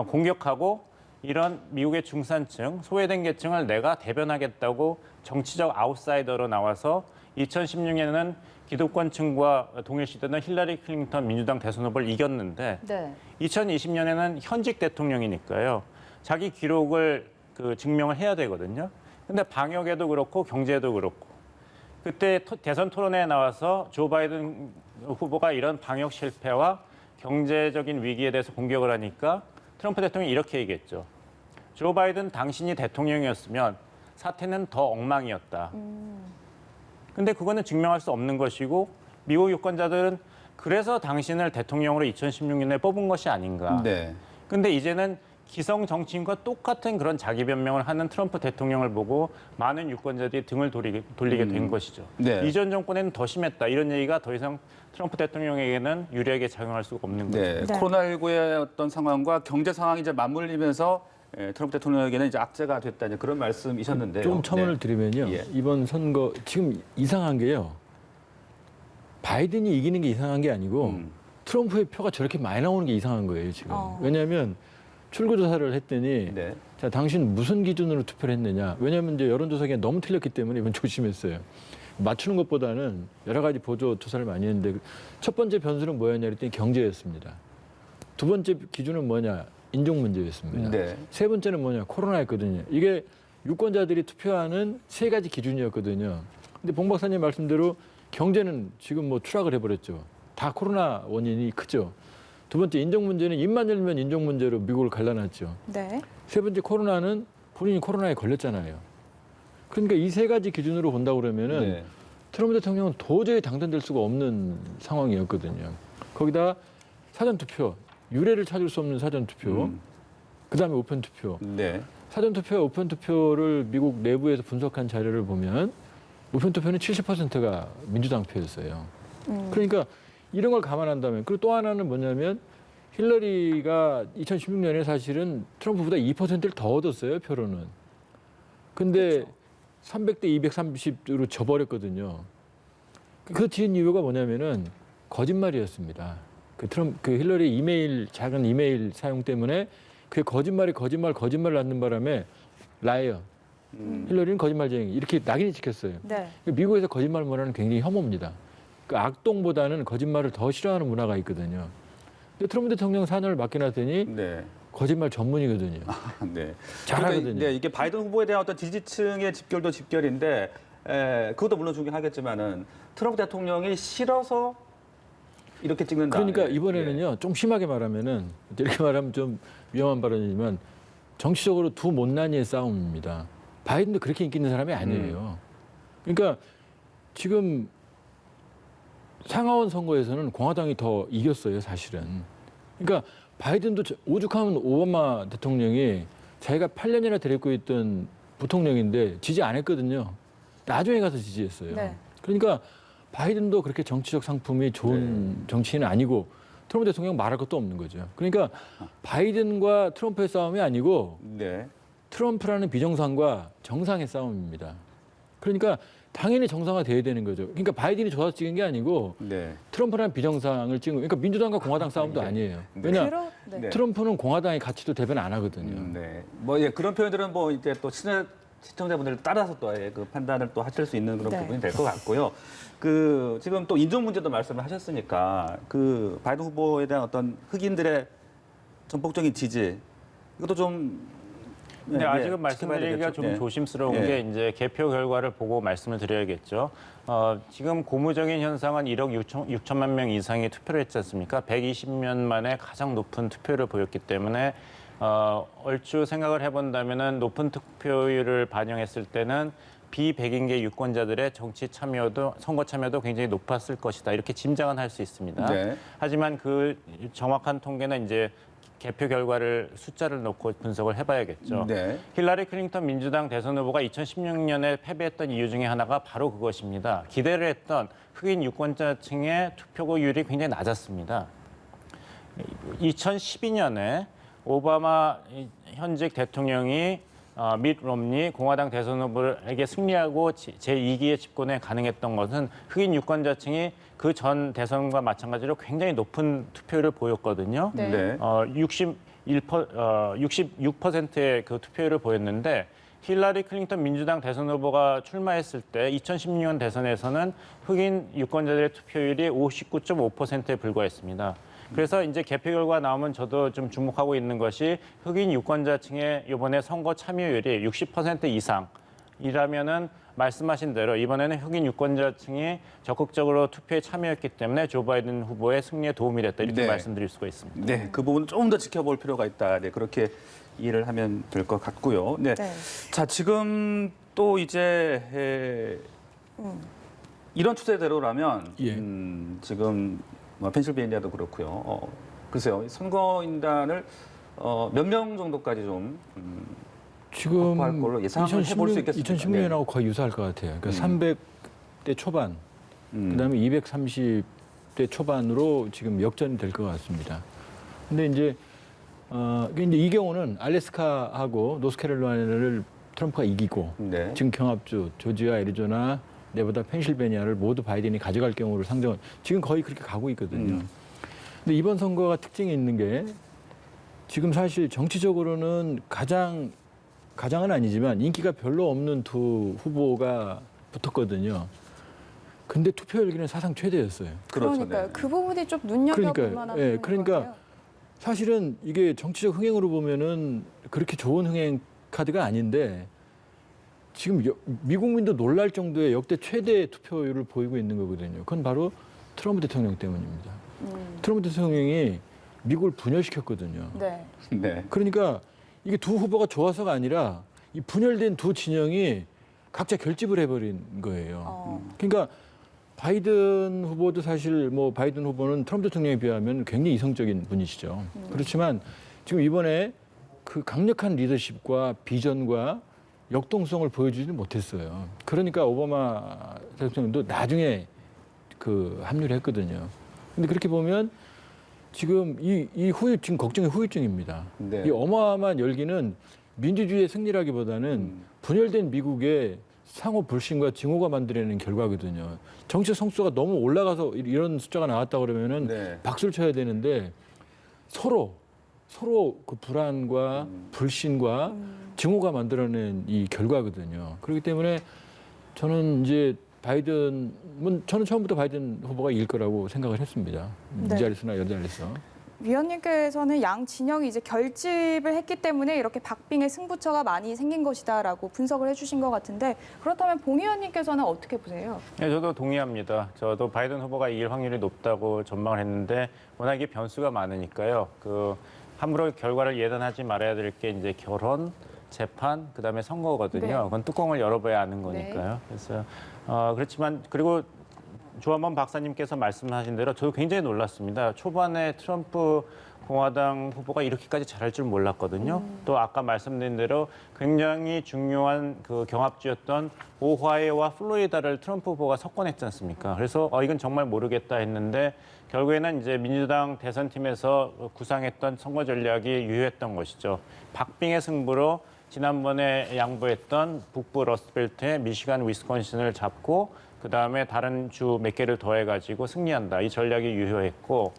공격하고 이런 미국의 중산층, 소외된 계층을 내가 대변하겠다고 정치적 아웃사이더로 나와서 2016년에는 기득권층과 동일시되는 힐러리 클린턴 민주당 대선 후보를 이겼는데 네. 2020년에는 현직 대통령이니까요. 자기 기록을 증명을 해야 되거든요. 근데 방역에도 그렇고 경제에도 그렇고 그때 대선 토론회에 나와서 조 바이든 후보가 이런 방역 실패와 경제적인 위기에 대해서 공격을 하니까 트럼프 대통령이 이렇게 얘기했죠. 조 바이든 당신이 대통령이었으면 사태는 더 엉망이었다. 근데 그거는 증명할 수 없는 것이고 미국 유권자들은 그래서 당신을 대통령으로 2016년에 뽑은 것이 아닌가. 네. 근데 이제는 기성 정치인과 똑같은 그런 자기 변명을 하는 트럼프 대통령을 보고 많은 유권자들이 등을 돌리게 된 것이죠. 네. 이전 정권에는 더 심했다. 이런 얘기가 더 이상 트럼프 대통령에게는 유리하게 작용할 수가 없는 거죠. 네. 네. 코로나19의 어떤 상황과 경제 상황이 이제 맞물리면서 트럼프 대통령에게는 이제 악재가 됐다. 이제 그런 말씀이셨는데요. 조금 첨언을 네. 드리면요. 예. 이번 선거 지금 이상한 게요. 바이든이 이기는 게 이상한 게 아니고 트럼프의 표가 저렇게 많이 나오는 게 이상한 거예요, 지금. 왜냐하면 출구조사를 했더니 네. 자, 당신 무슨 기준으로 투표를 했느냐. 왜냐하면 이제 여론조사가 너무 틀렸기 때문에 이건 조심했어요. 맞추는 것보다는 여러 가지 보조 조사를 많이 했는데 첫 번째 변수는 뭐였냐 그랬더니 경제였습니다. 두 번째 기준은 뭐냐. 인종 문제였습니다. 네. 세 번째는 뭐냐? 코로나였거든요. 이게 유권자들이 투표하는 세 가지 기준이었거든요. 근데 봉 박사님 말씀대로 경제는 지금 뭐 추락을 해버렸죠. 다 코로나 원인이 크죠. 두 번째 인종 문제는 입만 열면 인종 문제로 미국을 갈라놨죠. 네. 세 번째 코로나는 본인이 코로나에 걸렸잖아요. 그러니까 이 세 가지 기준으로 본다고 그러면은 네. 트럼프 대통령은 도저히 당선될 수가 없는 상황이었거든요. 거기다 사전투표, 유례를 찾을 수 없는 사전투표, 그다음에 우편투표. 네. 사전투표와 우편투표를 미국 내부에서 분석한 자료를 보면 우편투표는 70%가 민주당 표였어요. 그러니까 이런 걸 감안한다면 그리고 또 하나는 뭐냐면 힐러리가 2016년에 사실은 트럼프보다 2%를 더 얻었어요, 표로는. 근데 300대 230으로 져버렸거든요. 그 뒤엔 이유가 뭐냐면은 거짓말이었습니다. 그 힐러리 이메일, 작은 이메일 사용 때문에 그 거짓말을 낳는 바람에 라이어, 힐러리는 거짓말쟁이 이렇게 낙인이 찍혔어요. 네. 미국에서 거짓말 문화는 굉장히 혐오입니다. 그 악동보다는 거짓말을 더 싫어하는 문화가 있거든요. 근데 트럼프 대통령 4년을 맡겨놨더니 네. 거짓말 전문이거든요. 네. 잘하거든요. 그러니까, 네, 이게 바이든 후보에 대한 어떤 지지층의 집결도 집결인데 그것도 물론 중요하겠지만은 트럼프 대통령이 싫어서 이렇게 찍는다. 그러니까 예. 이번에는요, 좀 심하게 말하면은 이렇게 말하면 좀 위험한 발언이지만 정치적으로 두 못난이의 싸움입니다. 바이든도 그렇게 인기 있는 사람이 아니에요. 그러니까 지금 상하원 선거에서는 공화당이 더 이겼어요, 사실은. 그러니까 바이든도 오죽하면 오바마 대통령이 자기가 8년이나 데리고 있던 부통령인데 지지 안 했거든요. 나중에 가서 지지했어요. 네. 그러니까 바이든도 그렇게 정치적 상품이 좋은 정치인은 아니고 트럼프 대통령 말할 것도 없는 거죠. 그러니까 바이든과 트럼프의 싸움이 아니고 네. 트럼프라는 비정상과 정상의 싸움입니다. 그러니까 당연히 정상화돼야 되는 거죠. 그러니까 바이든이 좋아서 찍은 게 아니고 네. 트럼프라는 비정상을 찍은 그러니까 민주당과 공화당 싸움도 아니에요. 왜냐 네. 네. 트럼프는 공화당의 가치도 대변 안 하거든요. 네. 뭐 예, 그런 표현들은 뭐 이제 또 시청자분들 따라서 또 그 판단을 또 하실 수 있는 그런 네. 부분이 될 것 같고요. 그 지금 또 인종 문제도 말씀을 하셨으니까 그 바이든 후보에 대한 어떤 흑인들의 전폭적인 지지 이것도 좀 근데 네, 아직은 지켜봐야 말씀드리기가 되겠죠. 좀 네. 조심스러운 네. 게 이제 개표 결과를 보고 말씀을 드려야겠죠. 지금 고무적인 현상은 1억 6천만 명 이상이 투표를 했지 않습니까? 120년 만에 가장 높은 투표를 보였기 때문에 얼추 생각을 해본다면은 높은 투표율을 반영했을 때는 비백인계 유권자들의 정치 참여도 선거 참여도 굉장히 높았을 것이다. 이렇게 짐작은 할 수 있습니다. 네. 하지만 그 정확한 통계는 이제 개표 결과를 숫자를 놓고 분석을 해봐야겠죠. 네. 힐러리 클린턴 민주당 대선 후보가 2016년에 패배했던 이유 중에 하나가 바로 그것입니다. 기대를 했던 흑인 유권자층의 투표율이 굉장히 낮았습니다. 2012년에 오바마 현직 대통령이 밋 롬니 공화당 대선 후보에게 승리하고 제2기의 집권에 가능했던 것은 흑인 유권자층이 그 전 대선과 마찬가지로 굉장히 높은 투표율을 보였거든요. 네. 네. 66%의 그 투표율을 보였는데 힐러리 클린턴 민주당 대선 후보가 출마했을 때 2016년 대선에서는 흑인 유권자들의 투표율이 59.5%에 불과했습니다. 그래서 이제 개표 결과 나오면 저도 좀 주목하고 있는 것이 흑인 유권자층의 이번에 선거 참여율이 60% 이상이라면은 말씀하신 대로 이번에는 흑인 유권자층이 적극적으로 투표에 참여했기 때문에 조 바이든 후보의 승리에 도움이 됐다 이렇게 네. 말씀드릴 수가 있습니다. 네, 그 부분은 조금 더 지켜볼 필요가 있다. 네, 그렇게 이해를 하면 될 것 같고요. 네. 네. 자, 지금 또 이제 이런 추세대로라면 예. 지금 뭐 펜실베이니아도 그렇고요. 글쎄요, 선거인단을 몇 명 정도까지 좀 지금 확보할 걸로 예상을 해볼 수 있겠습니까? 2016년하고 거의 유사할 것 같아요. 그러니까 300대 초반, 그다음에 230대 초반으로 지금 역전이 될 것 같습니다. 근데 이제 이 경우는 알래스카하고 노스캐롤라이나를 트럼프가 이기고 네. 지금 경합주 조지아, 애리조나, 네바다, 펜실베니아를 모두 바이든이 가져갈 경우를 상정은 지금 거의 그렇게 가고 있거든요. 근데 이번 선거가 특징이 있는 게 지금 사실 정치적으로는 가장은 아니지만 인기가 별로 없는 두 후보가 붙었거든요. 근데 투표율기는 사상 최대였어요. 그렇죠. 그러니까요. 네. 그 부분이 좀 눈여겨볼 그러니까요. 만한 예, 부분인 그러니까 것 같아요. 사실은 이게 정치적 흥행으로 보면은 그렇게 좋은 흥행 카드가 아닌데 지금 미국민도 놀랄 정도의 역대 최대 투표율을 보이고 있는 거거든요. 그건 바로 트럼프 대통령 때문입니다. 트럼프 대통령이 미국을 분열시켰거든요. 네. 네. 그러니까 이게 두 후보가 좋아서가 아니라 이 분열된 두 진영이 각자 결집을 해버린 거예요. 그러니까 바이든 후보도 사실 뭐 바이든 후보는 트럼프 대통령에 비하면 굉장히 이성적인 분이시죠. 그렇지만 지금 이번에 그 강력한 리더십과 비전과 역동성을 보여주지 못했어요. 그러니까 오바마 대통령도 나중에 그 합류를 했거든요. 근데 그렇게 보면 지금 지금 걱정이 후유증입니다. 네. 이 어마어마한 열기는 민주주의의 승리라기보다는 분열된 미국의 상호 불신과 증오가 만들어내는 결과거든요. 정치 성수가 너무 올라가서 이런 숫자가 나왔다 그러면은 네. 박수를 쳐야 되는데 서로 그 불안과 불신과 증오가 만들어낸 이 결과거든요. 그렇기 때문에 저는 이제 저는 처음부터 바이든 후보가 이길 거라고 생각을 했습니다. 네. 이 자리에서나 여 자리에서. 위원님께서는 양 진영이 이제 결집을 했기 때문에 이렇게 박빙의 승부처가 많이 생긴 것이다라고 분석을 해주신 것 같은데 그렇다면 봉 의원님께서는 어떻게 보세요? 네, 저도 동의합니다. 저도 바이든 후보가 이길 확률이 높다고 전망을 했는데 워낙 이 변수가 많으니까요. 함부로 결과를 예단하지 말아야 될 게 이제 결혼, 재판, 그다음에 선거거든요. 네. 그건 뚜껑을 열어봐야 아는 거니까요. 그래서 그렇지만 그리고 조한범 박사님께서 말씀하신 대로 저도 굉장히 놀랐습니다. 초반에 트럼프 공화당 후보가 이렇게까지 잘할 줄 몰랐거든요. 또 아까 말씀드린 대로 굉장히 중요한 그 경합주였던 오하이오와 플로리다를 트럼프 후보가 석권했지 않습니까? 그래서 이건 정말 모르겠다 했는데 결국에는 이제 민주당 대선팀에서 구상했던 선거 전략이 유효했던 것이죠. 박빙의 승부로 지난번에 양보했던 북부 러스트벨트의 미시간, 위스콘신을 잡고 그다음에 다른 주 몇 개를 더해가지고 승리한다. 이 전략이 유효했고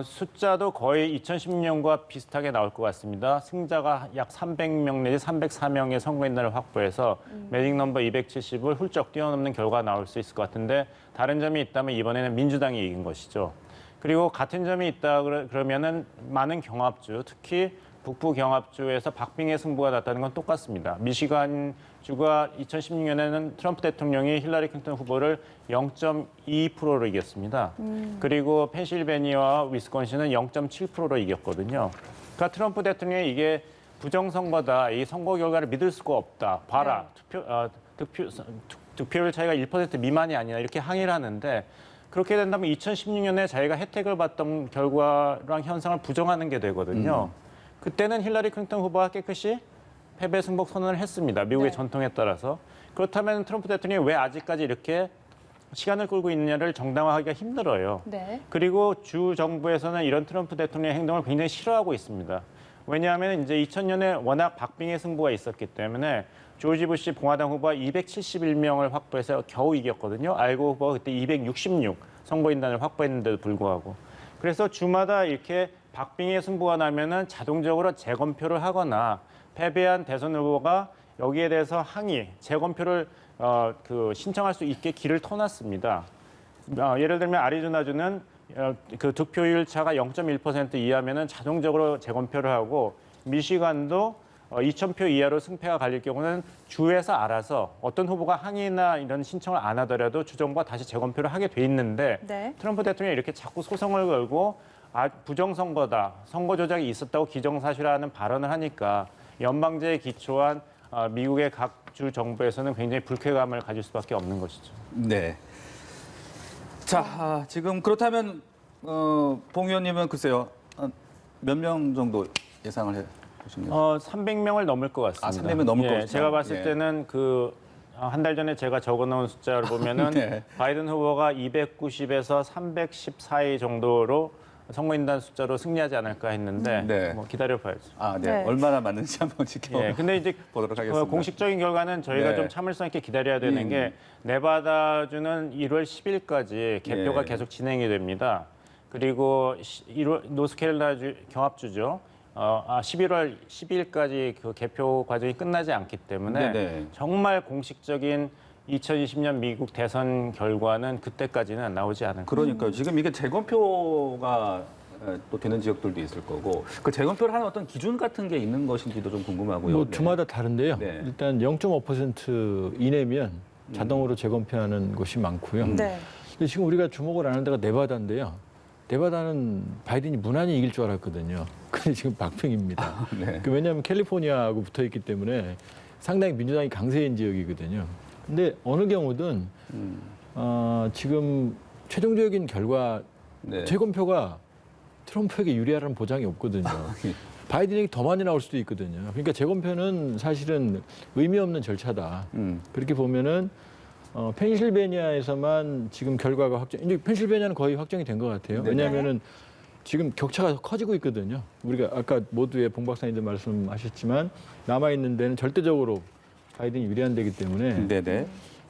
숫자도 거의 2016년과 비슷하게 나올 것 같습니다. 승자가 약 300명 내지 304명의 선거인단을 확보해서 매직 넘버 270을 훌쩍 뛰어넘는 결과가 나올 수 있을 것 같은데 다른 점이 있다면 이번에는 민주당이 이긴 것이죠. 그리고 같은 점이 있다 그러면은 많은 경합주, 특히 북부 경합주에서 박빙의 승부가 났다는 건 똑같습니다. 미시간 주가 2016년에는 트럼프 대통령이 힐러리 클린턴 후보를 0.2%로 이겼습니다. 그리고 펜실베니아와 위스콘신은 0.7%로 이겼거든요. 그러니까 트럼프 대통령이 이게 부정선거다, 이 선거 결과를 믿을 수가 없다. 봐라, 득표율 차이가 1% 미만이 아니라 이렇게 항의를 하는데 그렇게 된다면 2016년에 자기가 혜택을 받던 결과랑 현상을 부정하는 게 되거든요. 그때는 힐러리 클린턴 후보가 깨끗이 패배 승복 선언을 했습니다. 미국의 네. 전통에 따라서. 그렇다면 트럼프 대통령이 왜 아직까지 이렇게 시간을 끌고 있느냐를 정당화하기가 힘들어요. 네. 그리고 주 정부에서는 이런 트럼프 대통령의 행동을 굉장히 싫어하고 있습니다. 왜냐하면 이제 2000년에 워낙 박빙의 승부가 있었기 때문에 조지 부시 공화당 후보가 271명을 확보해서 겨우 이겼거든요. 알고 후보가 그때 266 선거인단을 확보했는데도 불구하고. 그래서 주마다 이렇게 박빙의 승부가 나면은 자동적으로 재검표를 하거나 패배한 대선 후보가 여기에 대해서 항의, 재검표를 신청할 수 있게 길을 터놨습니다. 예를 들면 아리조나주는 그 득표율 차가 0.1% 이하면은 자동적으로 재검표를 하고 미시간도 2,000표 이하로 승패가 갈릴 경우는 주에서 알아서 어떤 후보가 항의나 이런 신청을 안 하더라도 주정부가 다시 재검표를 하게 돼 있는데 네. 트럼프 대통령이 이렇게 자꾸 소송을 걸고 부정선거다, 선거 조작이 있었다고 기정사실화하는 발언을 하니까 연방제에 기초한 미국의 각 주 정부에서는 굉장히 불쾌감을 가질 수밖에 없는 것이죠. 네. 자, 지금 그렇다면 봉 의원님은 글쎄요. 몇 명 정도 예상을 해 보십니까? 300명을 넘을 것 같습니다. 300명 넘을 것 같습니다. 제가 봤을 예. 때는 한 달 전에 제가 적어놓은 숫자를 보면은 네. 바이든 후보가 290에서 310 사이 정도로 선거인단 숫자로 승리하지 않을까 했는데 네. 뭐 기다려봐야죠. 네. 네. 얼마나 맞는지 한번 예, 근데 이제 지켜보도록 하겠습니다. 공식적인 결과는 저희가 네. 좀 참을성 있게 기다려야 되는 게 네바다주는 1월 10일까지 개표가 예. 계속 진행이 됩니다. 그리고 1월 노스캐롤라이나 경합주죠. 11월 12일까지 그 개표 과정이 끝나지 않기 때문에 네네. 정말 공식적인 2020년 미국 대선 결과는 그때까지는 나오지 않을 거예요. 그러니까요. 지금 이게 재검표가 또 되는 지역들도 있을 거고 그 재검표를 하는 어떤 기준 같은 게 있는 것인지도 좀 궁금하고요. 뭐 네. 주마다 다른데요. 네. 일단 0.5% 이내면 자동으로 재검표하는 곳이 많고요. 네. 근데 지금 우리가 주목을 안 하는 데가 네바다인데요. 네바다는 바이든이 무난히 이길 줄 알았거든요. 근데 지금 박빙입니다. 네. 왜냐하면 캘리포니아하고 붙어 있기 때문에 상당히 민주당이 강세인 지역이거든요. 근데 어느 경우든 지금 최종적인 결과 네. 재검표가 트럼프에게 유리하라는 보장이 없거든요. 바이든에게 더 많이 나올 수도 있거든요. 그러니까 재검표는 사실은 의미 없는 절차다. 그렇게 보면은 펜실베니아에서만 지금 결과가 이제 펜실베니아는 거의 확정이 된 것 같아요. 네. 왜냐하면은 지금 격차가 커지고 있거든요. 우리가 아까 모두의 봉 박사님도 말씀하셨지만 남아 있는 데는 절대적으로 바이든이 유리한 데이기 때문에 네네.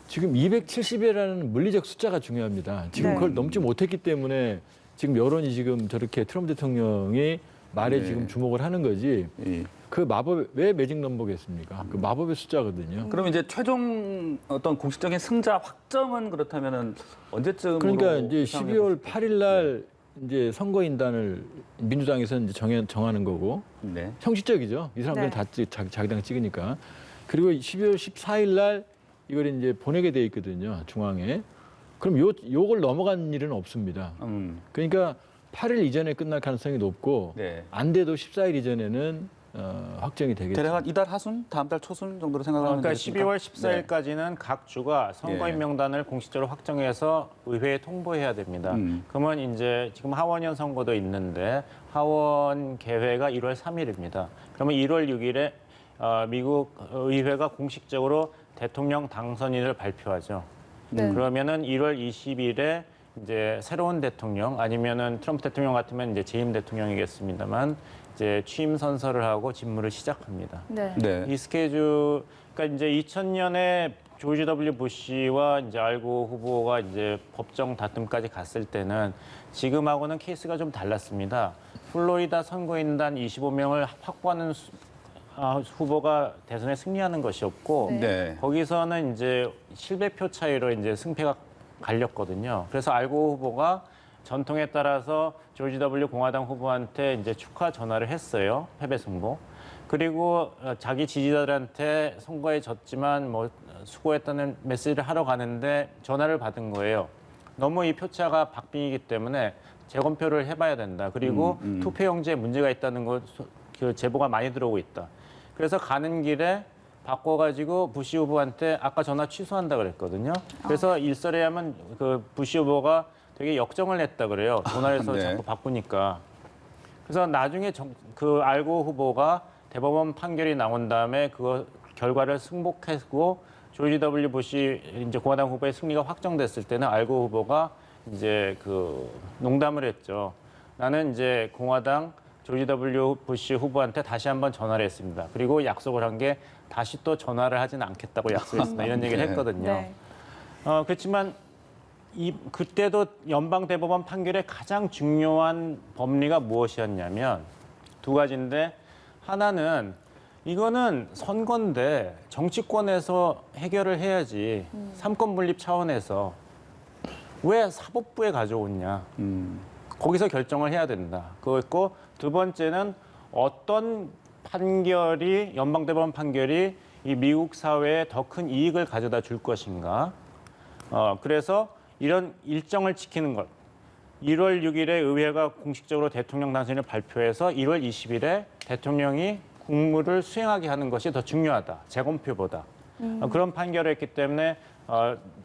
지금 270이라는 물리적 숫자가 중요합니다. 지금 네. 그걸 넘지 못했기 때문에 지금 여론이 지금 저렇게 트럼프 대통령이 말에 네. 지금 주목을 하는 거지. 예. 그 마법 왜 매직 넘버겠습니까? 그 마법의 숫자거든요. 그럼 이제 최종 어떤 공식적인 승자 확정은 그렇다면은 언제쯤? 그러니까 이제 12월 8일 날 이제 선거인단을 민주당에서 이제 정하는 거고 네. 형식적이죠. 이 사람들은 네. 다 자기 당 찍으니까. 그리고 12월 14일 날 이걸 이제 보내게 돼 있거든요. 중앙에. 그럼 요걸 넘어간 일은 없습니다. 그러니까 8일 이전에 끝날 가능성이 높고 네. 안 돼도 14일 이전에는 확정이 되겠죠. 대략 한 이달 하순, 다음 달 초순 정도로 생각하면 그러니까 되겠습니까? 12월 14일까지는 각 주가 선거인 예. 명단을 공식적으로 확정해서 의회에 통보해야 됩니다. 그러면 이제 지금 하원연 선거도 있는데 하원 개회가 1월 3일입니다. 그러면 1월 6일에 미국 의회가 공식적으로 대통령 당선인을 발표하죠. 네. 그러면은 1월 20일에 이제 새로운 대통령 아니면은 트럼프 대통령 같으면 이제 재임 대통령이겠습니다만 이제 취임 선서를 하고 직무를 시작합니다. 네. 네. 이 스케줄, 그러니까 이제 2000년에 조지 W 부시와 이제 알고 후보가 이제 법정 다툼까지 갔을 때는 지금하고는 케이스가 좀 달랐습니다. 플로리다 선거인단 25명을 확보하는 후보가 대선에 승리하는 것이었고 네. 네. 거기서는 이제 700표 차이로 이제 승패가 갈렸거든요. 그래서 알고 후보가 전통에 따라서 조지 W 공화당 후보한테 이제 축하 전화를 했어요. 패배 승복. 그리고 자기 지지자들한테 선거에 졌지만 뭐 수고했다는 메시지를 하러 가는데 전화를 받은 거예요. 너무 이 표차가 박빙이기 때문에 재검표를 해봐야 된다. 그리고 투표용지에 문제가 있다는 그 제보가 많이 들어오고 있다. 그래서 가는 길에 바꿔가지고 부시 후보한테 아까 전화 취소한다 그랬거든요. 그래서 일설에 하면 그 부시 후보가 되게 역정을 냈다 그래요. 전화를 해서 네. 자꾸 바꾸니까. 그래서 나중에 그 알고 후보가 대법원 판결이 나온 다음에 그 결과를 승복했고 조지 W 부시 이제 공화당 후보의 승리가 확정됐을 때는 알고 후보가 이제 그 농담을 했죠. 나는 이제 공화당 조지 W 부시 후보한테 다시 한번 전화를 했습니다. 그리고 약속을 한 게 다시 또 전화를 하지는 않겠다고 약속했습니다. 이런 얘기를 네. 했거든요. 네. 그렇지만 그때도 연방 대법원 판결의 가장 중요한 법리가 무엇이었냐면 두 가지인데 하나는 이거는 선거인데 정치권에서 해결을 해야지 삼권 분립 차원에서 왜 사법부에 가져오냐. 거기서 결정을 해야 된다. 그거였고 두 번째는 어떤 판결이 연방대법원 판결이 이 미국 사회에 더 큰 이익을 가져다 줄 것인가. 그래서 이런 일정을 지키는 것. 1월 6일에 의회가 공식적으로 대통령 당선인을 발표해서 1월 20일에 대통령이 국무를 수행하게 하는 것이 더 중요하다. 재검표보다. 그런 판결을 했기 때문에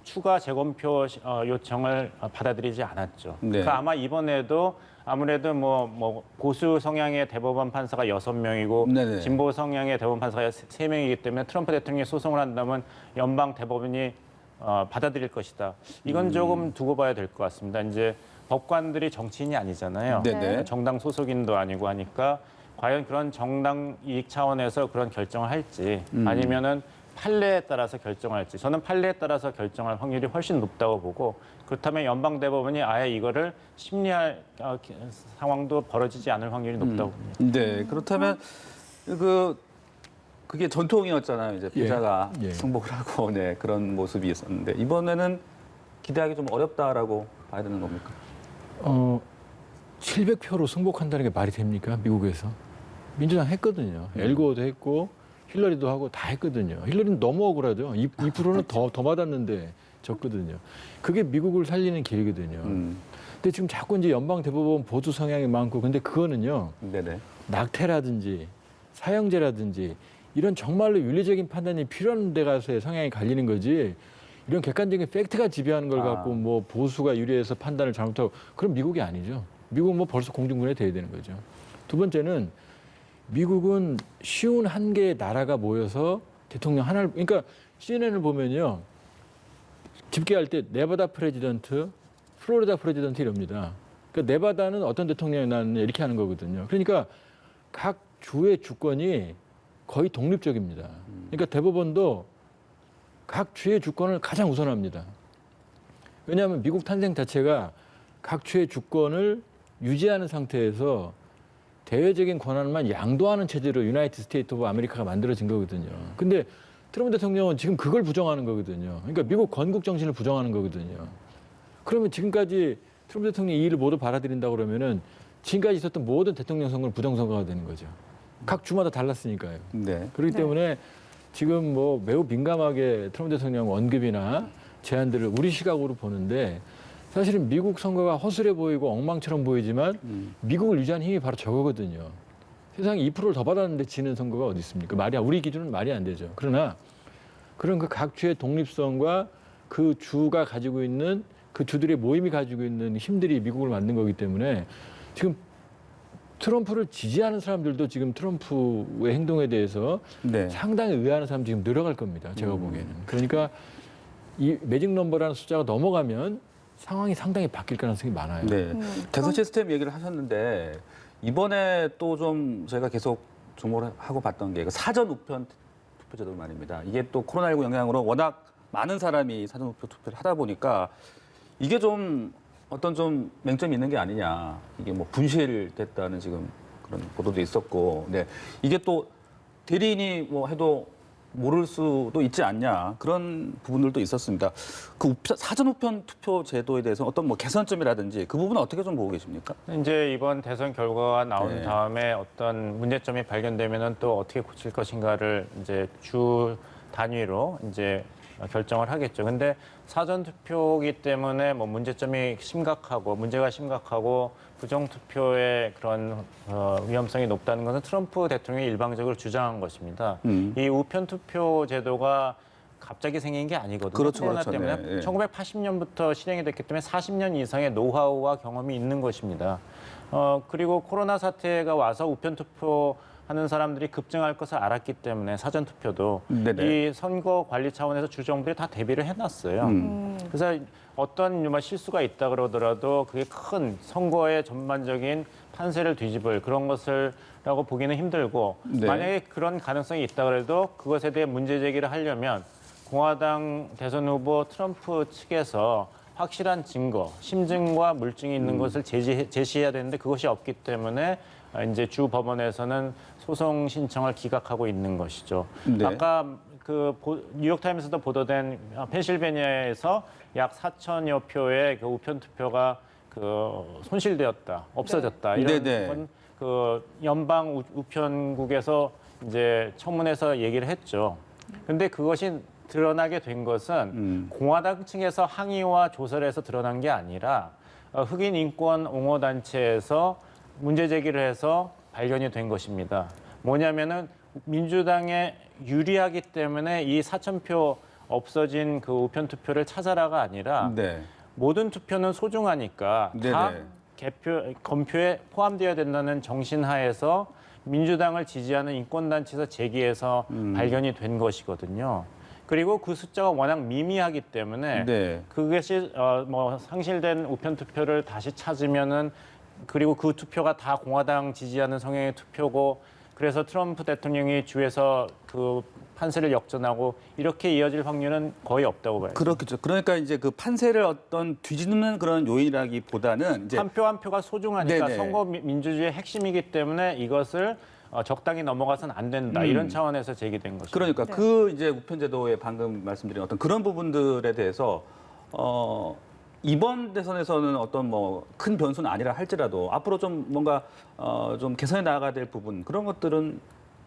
추가 재검표 요청을 받아들이지 않았죠. 네. 그러니까 아마 이번에도 아무래도 뭐 보수 성향의 대법원 판사가 6명이고 네네. 진보 성향의 대법원 판사가 3명이기 때문에 트럼프 대통령이 소송을 한다면 연방 대법원이 받아들일 것이다. 이건 조금 두고 봐야 될 것 같습니다. 이제 법관들이 정치인이 아니잖아요. 네네. 정당 소속인도 아니고 하니까 과연 그런 정당 이익 차원에서 그런 결정을 할지 아니면은 판례에 따라서 결정할지 저는 판례에 따라서 결정할 확률이 훨씬 높다고 보고 그렇다면 연방대법원이 아예 이거를 심리할 상황도 벌어지지 않을 확률이 높다고 봅니다. 네. 그렇다면 그게 전통이었잖아요. 이제 패자가 예. 승복을 하고 네, 그런 모습이 있었는데 이번에는 기대하기 좀 어렵다라고 봐야 되는 겁니까? 700표로 승복한다는 게 말이 됩니까? 미국에서. 민주당 했거든요. 엘고어도 했고 힐러리도 하고 다 했거든요. 힐러리는 너무 억울하죠. 2%는 더 받았는데 졌거든요. 그게 미국을 살리는 길이거든요. 근데 지금 자꾸 이제 연방 대법원 보수 성향이 많고 근데 그거는요. 네네. 낙태라든지 사형제라든지 이런 정말로 윤리적인 판단이 필요한 데 가서의 성향이 갈리는 거지. 이런 객관적인 팩트가 지배하는 걸 갖고 뭐 보수가 유리해서 판단을 잘못하고 그럼 미국이 아니죠. 미국은 뭐 벌써 공중분해 돼야 되는 거죠. 두 번째는 미국은 쉬운 한 개의 나라가 모여서 대통령 하나를 그러니까 CNN을 보면요. 집계할 때 네바다 프레지던트, 플로리다 프레지던트 이럽니다. 그러니까 네바다는 어떤 대통령이 나왔느냐 이렇게 하는 거거든요. 그러니까 각 주의 주권이 거의 독립적입니다. 그러니까 대법원도 각 주의 주권을 가장 우선합니다. 왜냐하면 미국 탄생 자체가 각 주의 주권을 유지하는 상태에서 대외적인 권한만 양도하는 체제로 유나이티드 스테이트 오브 아메리카가 만들어진 거거든요. 근데 트럼프 대통령은 지금 그걸 부정하는 거거든요. 그러니까 미국 건국 정신을 부정하는 거거든요. 그러면 지금까지 트럼프 대통령이 이 일을 모두 받아들인다고 그러면은 지금까지 있었던 모든 대통령 선거는 부정선거가 되는 거죠. 각 주마다 달랐으니까요. 네. 그렇기 때문에 지금 뭐 매우 민감하게 트럼프 대통령 언급이나 제안들을 우리 시각으로 보는데 사실은 미국 선거가 허술해 보이고 엉망처럼 보이지만 미국을 유지하는 힘이 바로 저거거든요. 세상에 2%를 더 받았는데 지는 선거가 어디 있습니까? 우리 기준은 말이 안 되죠. 그러나 그런 그 각 주의 독립성과 그 주가 가지고 있는 그 주들의 모임이 가지고 있는 힘들이 미국을 만든 거기 때문에 지금 트럼프를 지지하는 사람들도 지금 트럼프의 행동에 대해서 네. 상당히 의아한 사람 지금 늘어갈 겁니다. 제가 보기에는. 그러니까 이 매직 넘버라는 숫자가 넘어가면 상황이 상당히 바뀔 가능성이 많아요. 네. 대선 시스템 얘기를 하셨는데 이번에 또 좀 저희가 계속 주목을 하고 봤던 게 사전 우편 투표제도 말입니다. 이게 또 코로나19 영향으로 워낙 많은 사람이 사전 우편 투표를 하다 보니까 이게 좀 어떤 좀 맹점이 있는 게 아니냐. 이게 뭐 분실됐다는 지금 그런 보도도 있었고, 네. 이게 또 대리인이 뭐 해도 모를 수도 있지 않냐. 그런 부분들도 있었습니다. 그 사전 우편 투표 제도에 대해서 어떤 뭐 개선점이라든지 그 부분은 어떻게 좀 보고 계십니까? 이제 이번 대선 결과가 나온 네. 다음에 어떤 문제점이 발견되면은 또 어떻게 고칠 것인가를 이제 주 단위로 이제 결정을 하겠죠. 근데 사전 투표이기 때문에 뭐 문제가 심각하고 부정 투표의 그런 위험성이 높다는 것은 트럼프 대통령이 일방적으로 주장한 것입니다. 이 우편 투표 제도가 갑자기 생긴 게 아니거든요. 그렇죠, 코로나 그렇죠. 때문에 네, 네. 1980년부터 실행이 됐기 때문에 40년 이상의 노하우와 경험이 있는 것입니다. 그리고 코로나 사태가 와서 우편 투표 하는 사람들이 급증할 것을 알았기 때문에 사전 투표도 네네. 이 선거 관리 차원에서 주정부들이 다 대비를 해놨어요. 그래서 어떤 실수가 있다 그러더라도 그게 큰 선거의 전반적인 판세를 뒤집을 그런 것을라고 보기는 힘들고 네. 만약에 그런 가능성이 있다 그래도 그것에 대해 문제 제기를 하려면 공화당 대선 후보 트럼프 측에서 확실한 증거, 심증과 물증이 있는 것을 제시해야 되는데 그것이 없기 때문에 이제 주 법원에서는 소송 신청을 기각하고 있는 것이죠. 네. 아까 그 뉴욕타임스도 보도된 펜실베니아에서 약 4천여 표의 그 우편 투표가 그 손실되었다, 없어졌다 이런 네네. 건 그 연방 우편국에서 이제 청문회에서 얘기를 했죠. 근데 그것이 드러나게 된 것은 공화당 층에서 항의와 조설에서 드러난 게 아니라 흑인 인권 옹호 단체에서 문제 제기를 해서 발견이 된 것입니다. 뭐냐면은 민주당에 유리하기 때문에 이 4,000표 없어진 그 우편 투표를 찾아라가 아니라 네. 모든 투표는 소중하니까 다 네네. 검표에 포함되어야 된다는 정신하에서 민주당을 지지하는 인권단체에서 제기해서 발견이 된 것이거든요. 그리고 그 숫자가 워낙 미미하기 때문에 네. 그것이 뭐 상실된 우편 투표를 다시 찾으면은 그리고 그 투표가 다 공화당 지지하는 성향의 투표고 그래서 트럼프 대통령이 주에서 그 판세를 역전하고 이렇게 이어질 확률은 거의 없다고 봐요. 그렇겠죠. 그러니까 이제 그 판세를 어떤 뒤집는 그런 요인이라기보다는 이제 한 표 한 표가 소중하니까 네네. 선거 민주주의의 핵심이기 때문에 이것을 적당히 넘어가서는 안 된다 이런 차원에서 제기된 것입니다. 그러니까 네. 그 이제 우편제도에 방금 말씀드린 어떤 그런 부분들에 대해서 이번 대선에서는 어떤 뭐 큰 변수는 아니라 할지라도 앞으로 좀 뭔가 좀 개선해 나가야 될 부분 그런 것들은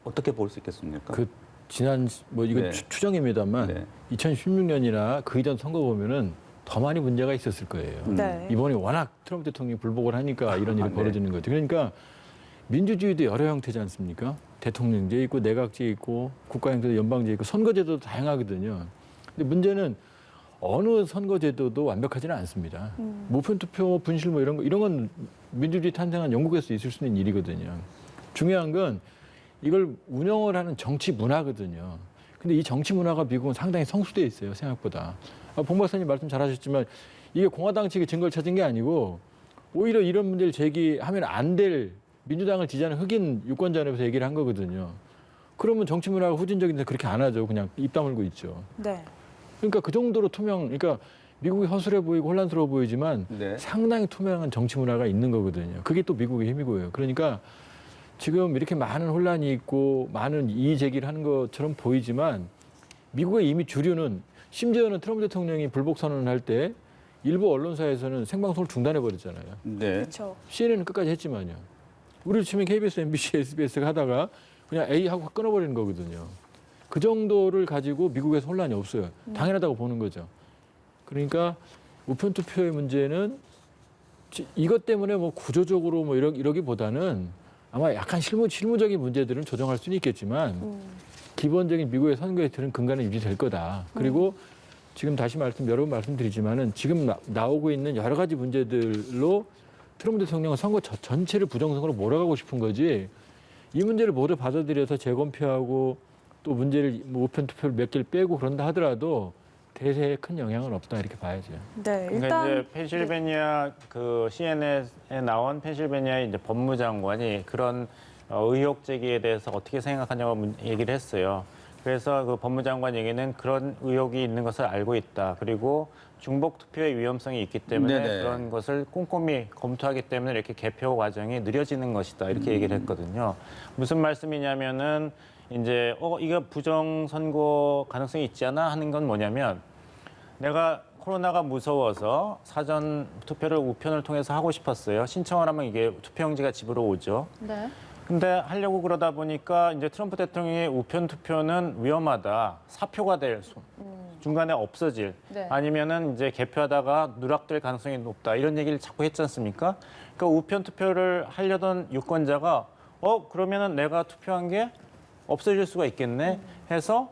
어떻게 볼 수 있겠습니까? 그 지난 뭐 이건 네. 추정입니다만 네. 2016년이나 그 이전 선거 보면은 더 많이 문제가 있었을 거예요. 네. 이번에 워낙 트럼프 대통령이 불복을 하니까 이런 일이 네. 벌어지는 거죠. 그러니까 민주주의도 여러 형태지 않습니까? 대통령제 있고 내각제 있고 국가행정제 연방제 있고 선거제도도 다양하거든요. 근데 문제는 어느 선거제도도 완벽하지는 않습니다. 무편투표 분실 뭐 이런 건 민주주의 탄생한 영국에서 있을 수 있는 일이거든요. 중요한 건 이걸 운영을 하는 정치 문화거든요. 근데 이 정치 문화가 미국은 상당히 성숙돼 있어요, 생각보다. 봉 박사님 말씀 잘하셨지만 이게 공화당 측이 증거를 찾은 게 아니고 오히려 이런 문제를 제기하면 안 될 민주당을 지지하는 흑인 유권자로서 얘기를 한 거거든요. 그러면 정치 문화가 후진적인데 그렇게 안 하죠. 그냥 입 다물고 있죠. 네. 그러니까 그 정도로 그러니까 미국이 허술해 보이고 혼란스러워 보이지만 네. 상당히 투명한 정치 문화가 있는 거거든요. 그게 또 미국의 힘이고요. 그러니까 지금 이렇게 많은 혼란이 있고 많은 이의 제기를 하는 것처럼 보이지만 미국의 이미 주류는 심지어는 트럼프 대통령이 불복 선언을 할 때 일부 언론사에서는 생방송을 중단해 버렸잖아요. 네. 그렇죠. CNN은 끝까지 했지만요. 우리로 치면 KBS, MBC, SBS가 하다가 그냥 A 하고 확 끊어버리는 거거든요. 그 정도를 가지고 미국에서 혼란이 없어요. 당연하다고 보는 거죠. 그러니까 우편 투표의 문제는 이것 때문에 뭐 구조적으로 뭐 이러기보다는 아마 약간 실무적인 문제들은 조정할 수는 있겠지만 기본적인 미국의 선거에 들은 근간은 유지될 거다. 그리고 지금 다시 여러 번 말씀드리지만은 지금 나오고 있는 여러 가지 문제들로 트럼프 대통령은 선거 전체를 부정선거로 몰아가고 싶은 거지 이 문제를 모두 받아들여서 재검표하고 또 문제를 뭐 우편 투표를 몇 개를 빼고 그런다 하더라도 대세에 큰 영향은 없다 이렇게 봐야죠. 네. 그러니까 일단 이제 펜실베니아 그 CNN에 나온 펜실베니아의 이제 법무장관이 그런 의혹 제기에 대해서 어떻게 생각하냐고 얘기를 했어요. 그래서 그 법무장관 얘기는 그런 의혹이 있는 것을 알고 있다. 그리고 중복 투표의 위험성이 있기 때문에 네네. 그런 것을 꼼꼼히 검토하기 때문에 이렇게 개표 과정이 느려지는 것이다. 이렇게 얘기를 했거든요. 무슨 말씀이냐면은 이제 이거 부정 선거 가능성이 있지 않아 하는 건 뭐냐면 내가 코로나가 무서워서 사전 투표를 우편을 통해서 하고 싶었어요. 신청을 하면 이게 투표용지가 집으로 오죠. 네. 근데 하려고 그러다 보니까 이제 트럼프 대통령의 우편 투표는 위험하다. 사표가 될 중간에 없어질 네. 아니면은 이제 개표하다가 누락될 가능성이 높다. 이런 얘기를 자꾸 했지 않습니까? 그러니까 우편 투표를 하려던 유권자가 그러면은 내가 투표한 게 없어질 수가 있겠네 해서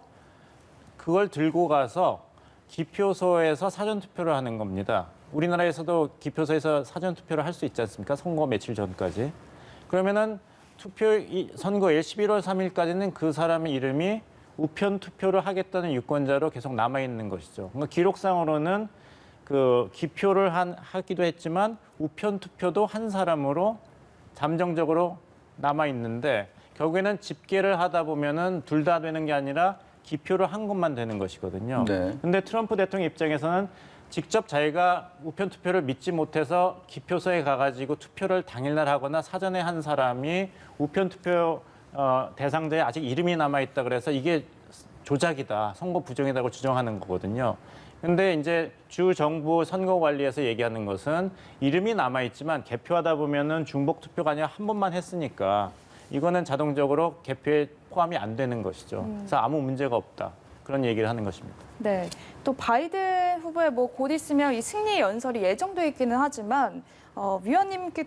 그걸 들고 가서 기표소에서 사전 투표를 하는 겁니다. 우리나라에서도 기표소에서 사전 투표를 할 수 있지 않습니까? 선거 며칠 전까지. 그러면은 선거일 11월 3일까지는 그 사람의 이름이 우편 투표를 하겠다는 유권자로 계속 남아 있는 것이죠. 그러니까 기록상으로는 그 기표를 하기도 했지만 우편 투표도 한 사람으로 잠정적으로 남아 있는데 결국에는 집계를 하다 보면은 둘 다 되는 게 아니라 기표를 한 것만 되는 것이거든요. 네. 근데 트럼프 대통령 입장에서는 직접 자기가 우편 투표를 믿지 못해서 기표소에 가가지고 투표를 당일날 하거나 사전에 한 사람이 우편 투표 대상자에 아직 이름이 남아 있다 그래서 이게 조작이다, 선거 부정이라고 주장하는 거거든요. 근데 이제 주 정부 선거관리에서 얘기하는 것은 이름이 남아 있지만 개표하다 보면은 중복 투표가 아니라 한 번만 했으니까 이거는 자동적으로 개표에 포함이 안 되는 것이죠. 그래서 아무 문제가 없다. 그런 얘기를 하는 것입니다. 네. 또 바이든 후보의 곧 있으면 이 승리 연설이 예정돼 있기는 하지만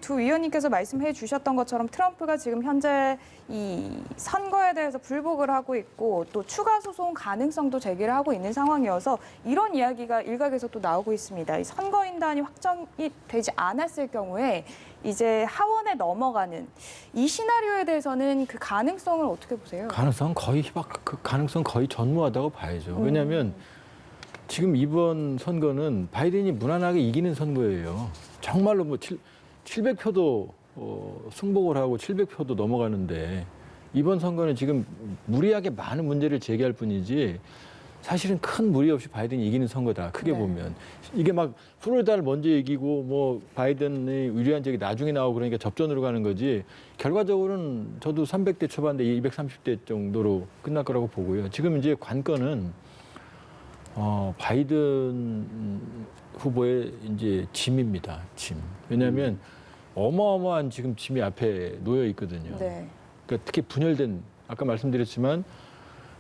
두 위원님께서 말씀해 주셨던 것처럼 트럼프가 지금 현재 이 선거에 대해서 불복을 하고 있고 또 추가 소송 가능성도 제기를 하고 있는 상황이어서 이런 이야기가 일각에서 또 나오고 있습니다. 이 선거인단이 확정이 되지 않았을 경우에 이제 하원에 넘어가는 이 시나리오에 대해서는 그 가능성을 어떻게 보세요? 그 가능성 거의 전무하다고 봐야죠. 왜냐하면 지금 이번 선거는 바이든이 무난하게 이기는 선거예요. 정말로 뭐 700표도 승복을 하고 700표도 넘어가는데 이번 선거는 지금 무리하게 많은 문제를 제기할 뿐이지 사실은 큰 무리 없이 바이든이 이기는 선거다. 크게 네. 보면. 이게 막 플로리다를 먼저 이기고 뭐 바이든이 유리한 적이 나중에 나오고 그러니까 접전으로 가는 거지. 결과적으로는 저도 300대 초반대 230대 정도로 끝날 거라고 보고요. 지금 이제 관건은 바이든 후보의 이제 짐입니다. 짐. 왜냐하면 어마어마한 지금 짐이 앞에 놓여 있거든요. 네. 그러니까 특히 분열된 아까 말씀드렸지만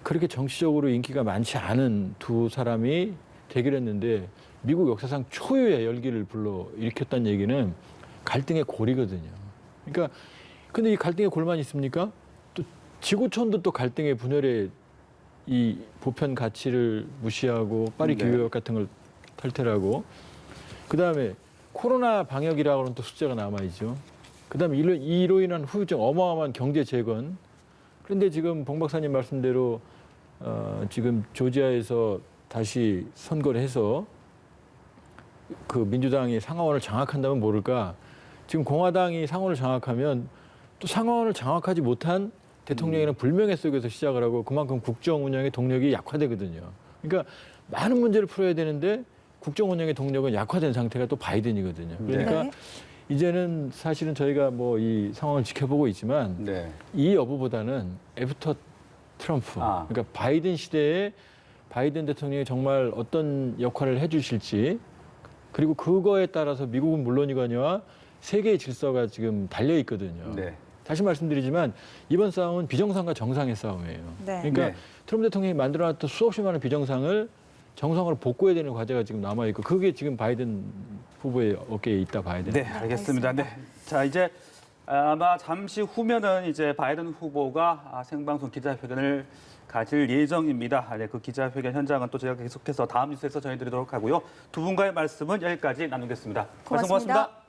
그렇게 정치적으로 인기가 많지 않은 두 사람이 대결했는데 미국 역사상 초유의 열기를 불러 일으켰다는 얘기는 갈등의 골이거든요. 그러니까 근데 이 갈등의 골만 있습니까? 또 지구촌도 또 갈등의 분열의 이 보편 가치를 무시하고 파리 네. 기후협약 같은 걸 탈퇴하고 그다음에 코로나 방역이라고 하는 또 숫자가 남아있죠. 그다음에 이로 인한 후유증 어마어마한 경제 재건. 그런데 지금 봉 박사님 말씀대로 지금 조지아에서 다시 선거를 해서 그 민주당이 상하원을 장악한다면 모를까. 지금 공화당이 상원을 장악하면 또 상원을 장악하지 못한 대통령이라는 불명예 속에서 시작을 하고 그만큼 국정 운영의 동력이 약화되거든요. 그러니까 많은 문제를 풀어야 되는데 국정 운영의 동력은 약화된 상태가 또 바이든이거든요. 그러니까 네. 이제는 사실은 저희가 뭐 이 상황을 지켜보고 있지만 네. 이 여부보다는 애프터 트럼프, 그러니까 바이든 시대에 바이든 대통령이 정말 어떤 역할을 해주실지 그리고 그거에 따라서 미국은 물론이거니와 세계의 질서가 지금 달려 있거든요. 네. 다시 말씀드리지만 이번 싸움은 비정상과 정상의 싸움이에요. 네. 그러니까 네. 트럼프 대통령이 만들어놨던 수없이 많은 비정상을 정상으로 복구해야 되는 과제가 지금 남아 있고 그게 지금 바이든 후보의 어깨에 있다 봐야 돼요. 네, 알겠습니다. 네. 자, 이제 아마 잠시 후면은 이제 바이든 후보가 생방송 기자회견을 가질 예정입니다. 네, 그 기자회견 현장은 또 저희가 계속해서 다음 뉴스에서 전해드리도록 하고요. 두 분과의 말씀은 여기까지 나누겠습니다. 말씀 고맙습니다. 고맙습니다.